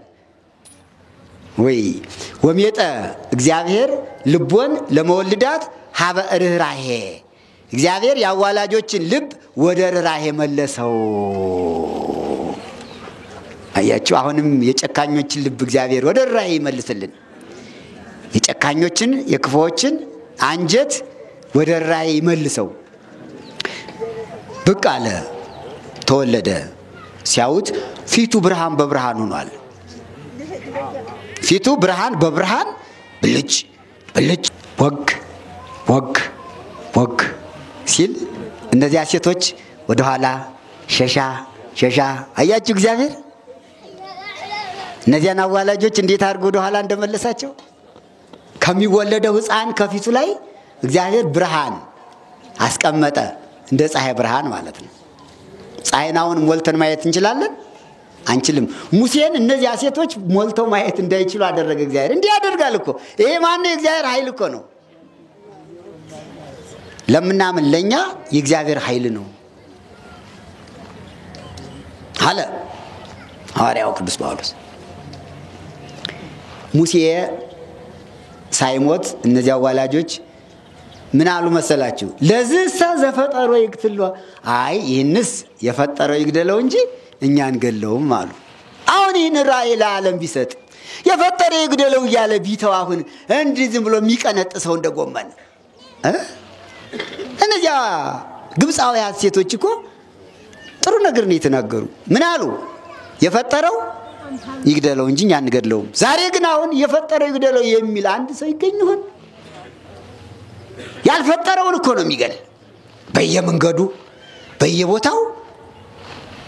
ወይ ወሜጠ እግዚአብሔር ልቦን ለመወልዳት ሀበ ርህራሄ። እግዚአብሔር የአዋላጆችን ልብ ወደ ርህራሄ መለሰው። አያችሁ፣ አሁንም የጨካኞችን ልብ እግዚአብሔር ወደ ርህራሄ ይመልስልን። የጨካኞችን የክፉዎችን አንጀት ወደ ርህራሄ ይመልሰው። ብቅ አለ፣ ተወለደ። ሲያዩት ፊቱ ብርሃን በብርሃን ሆኗል። ፊቱ ብርሃን በብርሃን ብልጭ ወግ ሲል እነዚያ ሴቶች ወደ ኋላ ሸሻ። አያችሁ እግዚአብሔር እነዚያን አዋላጆች እንዴት አድርጎ ወደ ኋላ እንደመለሳቸው። ከሚወለደው ሕፃን ከፊቱ ላይ እግዚአብሔር ብርሃን አስቀመጠ፣ እንደ ፀሐይ ብርሃን ማለት ነው። ፀሐይናውን ሞልተን ማየት እንችላለን? አንችልም። ሙሴን እነዚያ ሴቶች ሞልተው ማየት እንዳይችሉ አደረገ እግዚአብሔር። እንዲህ ያደርጋል እኮ። ይሄ ማነው? የእግዚአብሔር ኃይል እኮ ነው። ለምናምን ለኛ የእግዚአብሔር ኃይል ነው አለ ሐዋርያው ቅዱስ ጳውሎስ። ሙሴ ሳይሞት እነዚያ አዋላጆች ምን አሉ መሰላችሁ? ለዝሰ ዘፈጠሮ ይግትሎ። አይ ይህንስ የፈጠረው ይግደለው እንጂ እኛ አንገለውም አሉ። አሁን ይህን ራእይ ለዓለም ቢሰጥ የፈጠረ ይግደለው እያለ ቢተው አሁን እንዲህ ዝም ብሎ የሚቀነጥሰው እንደጎመን እነዚያ ግብፃውያን ሴቶች እኮ ጥሩ ነገር ነው የተናገሩ። ምን አሉ? የፈጠረው ይግደለው እንጂ እኛ አንገድለውም። ዛሬ ግን አሁን የፈጠረው ይግደለው የሚል አንድ ሰው ይገኝ ይሆን? ያልፈጠረውን እኮ ነው የሚገል። በየመንገዱ በየቦታው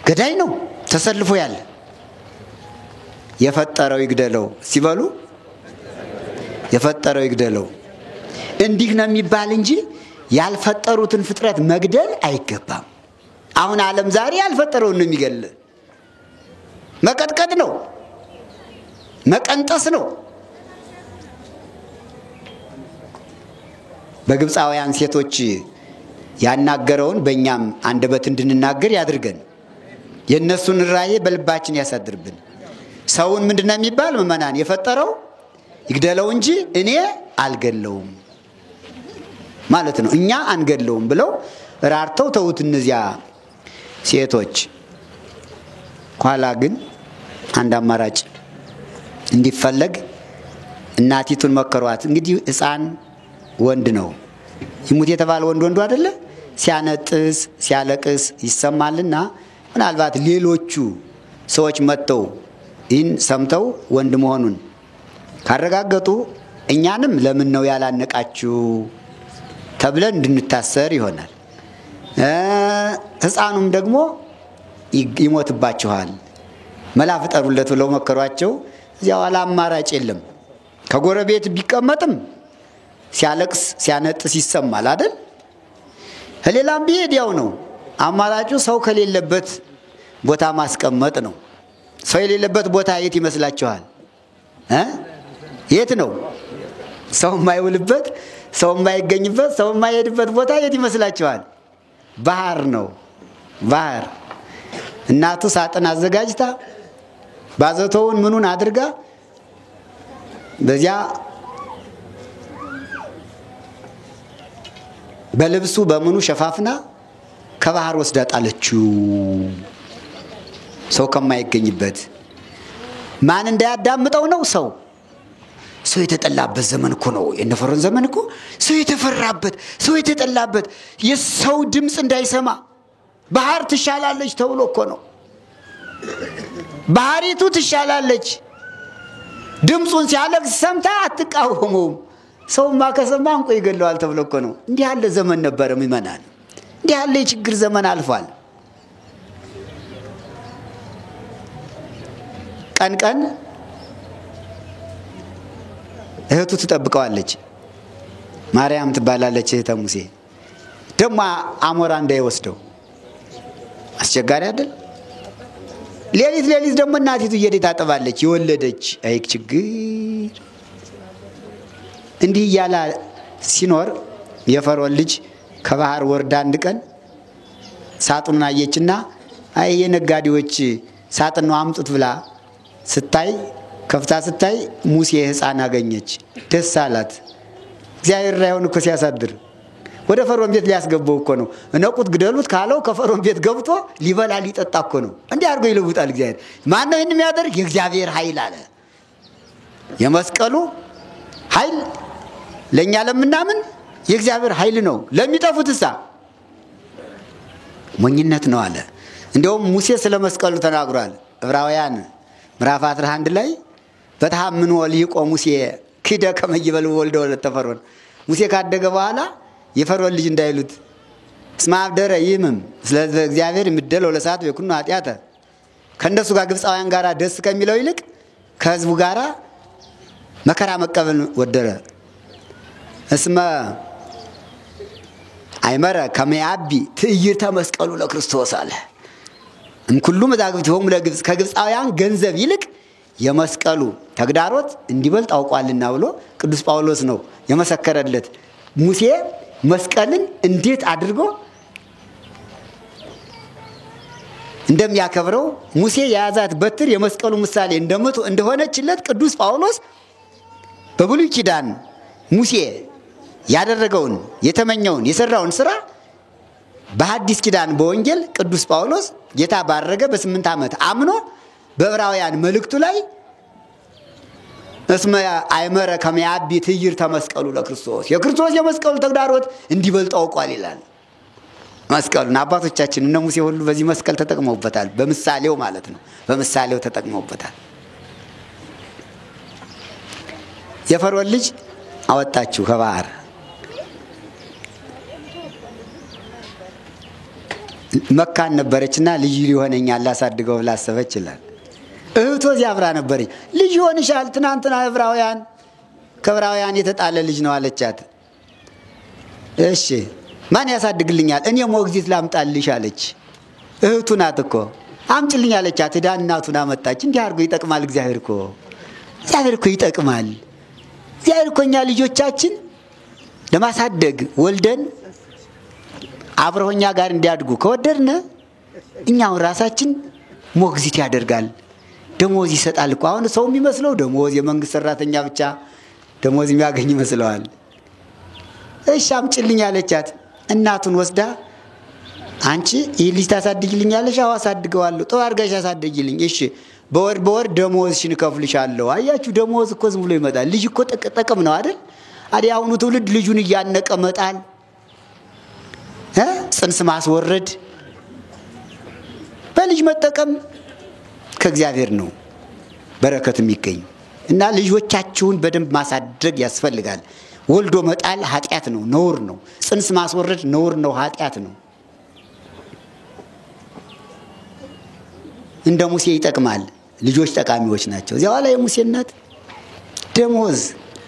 ገዳይ ነው ተሰልፎ ያለ። የፈጠረው ይግደለው ሲበሉ የፈጠረው ይግደለው እንዲህ ነው የሚባል እንጂ ያልፈጠሩትን ፍጥረት መግደል አይገባም። አሁን ዓለም ዛሬ ያልፈጠረውን ነው የሚገል። መቀጥቀጥ ነው፣ መቀንጠስ ነው። በግብፃውያን ሴቶች ያናገረውን በእኛም አንደበት እንድንናገር ያድርገን። የእነሱን ራእይ በልባችን ያሳድርብን። ሰውን ምንድነው የሚባል? ምእመናን የፈጠረው ይግደለው እንጂ እኔ አልገለውም ማለት ነው። እኛ አንገለውም ብለው ራርተው ተውት እነዚያ ሴቶች። ኋላ ግን አንድ አማራጭ እንዲፈለግ እናቲቱን መከሯት። እንግዲህ ሕፃን ወንድ ነው ይሙት የተባለ ወንዱ አይደለ? ሲያነጥስ ሲያለቅስ ይሰማልና ምናልባት ሌሎቹ ሰዎች መጥተው ይህን ሰምተው ወንድ መሆኑን ካረጋገጡ እኛንም ለምን ነው ያላነቃችሁ ተብለን እንድንታሰር ይሆናል። ሕፃኑም ደግሞ ይሞትባችኋል፣ መላ ፍጠሩለት ብለው መከሯቸው። እዚያው አማራጭ የለም። ከጎረቤት ቢቀመጥም ሲያለቅስ ሲያነጥስ ይሰማል አይደል? ሌላም ቢሄድ ያው ነው። አማራጩ ሰው ከሌለበት ቦታ ማስቀመጥ ነው። ሰው የሌለበት ቦታ የት ይመስላችኋል? የት ነው? ሰው የማይውልበት፣ ሰው የማይገኝበት፣ ሰው የማይሄድበት ቦታ የት ይመስላችኋል? ባህር ነው። ባህር እናቱ ሳጥን አዘጋጅታ ባዘቶውን ምኑን አድርጋ በዚያ በልብሱ በምኑ ሸፋፍና ከባህር ወስዳ ጣለችው። ሰው ከማይገኝበት ማን እንዳያዳምጠው ነው? ሰው የተጠላበት ዘመን እኮ ነው። የነፈሮን ዘመን እኮ ሰው የተፈራበት፣ ሰው የተጠላበት፣ የሰው ድምፅ እንዳይሰማ ባህር ትሻላለች ተብሎ እኮ ነው። ባህሪቱ ትሻላለች። ድምፁን ሲያለቅስ ሰምታ አትቃወመውም። ሰውማ ከሰማ እንቆ ይገለዋል ተብሎ እኮ ነው። እንዲህ ያለ ዘመን ነበር ምእመናን። እንዲህ ያለ የችግር ዘመን አልፏል። ቀን ቀን እህቱ ትጠብቀዋለች። ማርያም ትባላለች እህተ ሙሴ። ደግሞ አሞራ እንዳይወስደው አስቸጋሪ አይደል? ሌሊት ደግሞ እናቲቱ እየሄደች ታጠባለች። የወለደች አይ ችግር። እንዲህ እያለ ሲኖር የፈርዖን ልጅ ከባህር ወርዳ አንድ ቀን ሳጥኑን አየችና አይ የነጋዴዎች ሳጥን ነው አምጡት ብላ ስታይ ከፍታ ስታይ ሙሴ ሕፃን አገኘች። ደስ አላት። እግዚአብሔር ራዩን እኮ ሲያሳድር ወደ ፈርዖን ቤት ሊያስገባው እኮ ነው። እነቁት ግደሉት ካለው ከፈርዖን ቤት ገብቶ ሊበላ ሊጠጣ እኮ ነው። እንዲህ አድርጎ ይለውጣል እግዚአብሔር። ማን ነው ይህን የሚያደርግ? የእግዚአብሔር ኃይል አለ። የመስቀሉ ኃይል ለኛ ለምናምን የእግዚአብሔር ኃይል ነው። ለሚጠፉትሳ ሞኝነት ነው አለ። እንደውም ሙሴ ስለ መስቀሉ ተናግሯል። ዕብራውያን ምዕራፍ 11 ላይ በተሐምኖ ሊቆ ሙሴ ክደ ከመይበል ወልደ ወለተ ፈርዖን። ሙሴ ካደገ በኋላ የፈርዖን ልጅ እንዳይሉት እስመ አብደረ ይምም ስለዚህ እግዚአብሔር የሚደለው ለሰዓት በኩኑ ኃጢአተ ከእነሱ ጋር ግብፃውያን ጋር ደስ ከሚለው ይልቅ ከህዝቡ ጋር መከራ መቀበል ወደረ። እስመ አይመረ ከመያቢ ትዕይርተ መስቀሉ ለክርስቶስ አለ። እንኩሉ መዛግብቲሆሙ ለግብፅ ከግብፃውያን ገንዘብ ይልቅ የመስቀሉ ተግዳሮት እንዲበልጥ አውቋልና ብሎ ቅዱስ ጳውሎስ ነው የመሰከረለት። ሙሴ መስቀልን እንዴት አድርጎ እንደሚያከብረው ሙሴ የያዛት በትር የመስቀሉ ምሳሌ እንደሆነችለት ቅዱስ ጳውሎስ በብሉይ ኪዳን ሙሴ ያደረገውን የተመኘውን የሰራውን ስራ በሐዲስ ኪዳን በወንጌል ቅዱስ ጳውሎስ ጌታ ባረገ በ8 ዓመት አምኖ በዕብራውያን መልእክቱ ላይ እስመ አይመረ ከመያቢ ትዕይርተ መስቀሉ ለክርስቶስ የክርስቶስ የመስቀሉ ተግዳሮት እንዲበልጥ አውቋል ይላል። መስቀሉን አባቶቻችን እነ ሙሴ ሁሉ በዚህ መስቀል ተጠቅመውበታል። በምሳሌው ማለት ነው። በምሳሌው ተጠቅመውበታል። የፈርዖን ልጅ አወጣችሁ ከባህር። መካን ነበረችና ልጅ ሊሆነኛል ላሳድገው ብላ አሰበች ይላል። እህቷ ያብራ ነበረች። ልጅ ሆንሻል ትናንትና ከዕብራውያን የተጣለ ልጅ ነው አለቻት። እሺ ማን ያሳድግልኛል? እኔ ሞግዚት ላምጣልሽ አለች። እህቱ ናት እኮ አምጪልኝ አለቻት። ሄዳ እናቱን አመጣች። እንዲህ አድርጎ ይጠቅማል እግዚአብሔር እኮ ይጠቅማል። እግዚአብሔር እኮ እኛ ልጆቻችን ለማሳደግ ወልደን አብረውኛ ጋር እንዲያድጉ ከወደድነ እኛው ራሳችን ሞግዚት ያደርጋል። ደሞዝ ይሰጣል እኮ። አሁን ሰው የሚመስለው ደሞዝ የመንግስት ሰራተኛ ብቻ ደሞዝ የሚያገኝ ይመስለዋል። እሺ አምጪልኝ አለቻት። እናቱን ወስዳ አንቺ ይልጅ ታሳድጊልኛለሽ? አዎ አሳድገዋለሁ። ጥሩ አድርጋሽ አሳድጊልኝ። እሺ በወር ደሞዝሽን ከፍልሻለሁ። አያችሁ ደሞዝ እኮ ዝም ብሎ ይመጣል። ልጅ እኮ ጥቅም ነው አይደል? አዲያ አሁኑ ትውልድ ልጁን እያነቀ መጣል ጽንስ ማስወረድ በልጅ መጠቀም ከእግዚአብሔር ነው በረከት የሚገኝ እና ልጆቻችሁን በደንብ ማሳደግ ያስፈልጋል። ወልዶ መጣል ኃጢያት ነው፣ ነውር ነው። ጽንስ ማስወረድ ነውር ነው፣ ኃጢያት ነው። እንደ ሙሴ ይጠቅማል። ልጆች ጠቃሚዎች ናቸው። እዚያው ላይ ሙሴ እናት ደሞዝ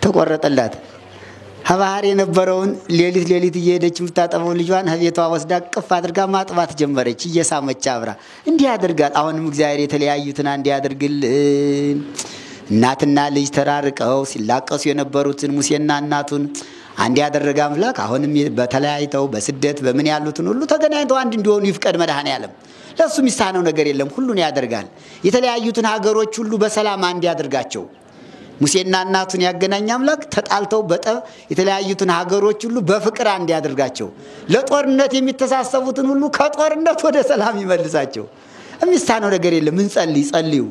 ተቆረጠላት። ሀባህር የነበረውን ሌሊት እየሄደች የምታጠበው ልጇን ቤቷ ወስዳ ቅፍ አድርጋ ማጥባት ጀመረች። እየሳመች አብራ እንዲህ ያደርጋል። አሁንም እግዚአብሔር የተለያዩትን አንድ ያድርግልን። እናትና ልጅ ተራርቀው ሲላቀሱ የነበሩትን ሙሴና እናቱን አንድ ያደረገ አምላክ አሁንም በተለያይተው በስደት በምን ያሉትን ሁሉ ተገናኝተው አንድ እንዲሆኑ ይፍቀድ መድኃኔዓለም። ለሱ የሚሳነው ነገር የለም፣ ሁሉን ያደርጋል። የተለያዩትን ሀገሮች ሁሉ በሰላም አንድ ያደርጋቸው። ሙሴና እናቱን ያገናኝ አምላክ ተጣልተው በጠብ የተለያዩትን ሀገሮች ሁሉ በፍቅር አንድ ያደርጋቸው። ለጦርነት የሚተሳሰቡትን ሁሉ ከጦርነት ወደ ሰላም ይመልሳቸው። የሚሳነው ነገር የለም። እንጸልይ፣ ጸልዩ።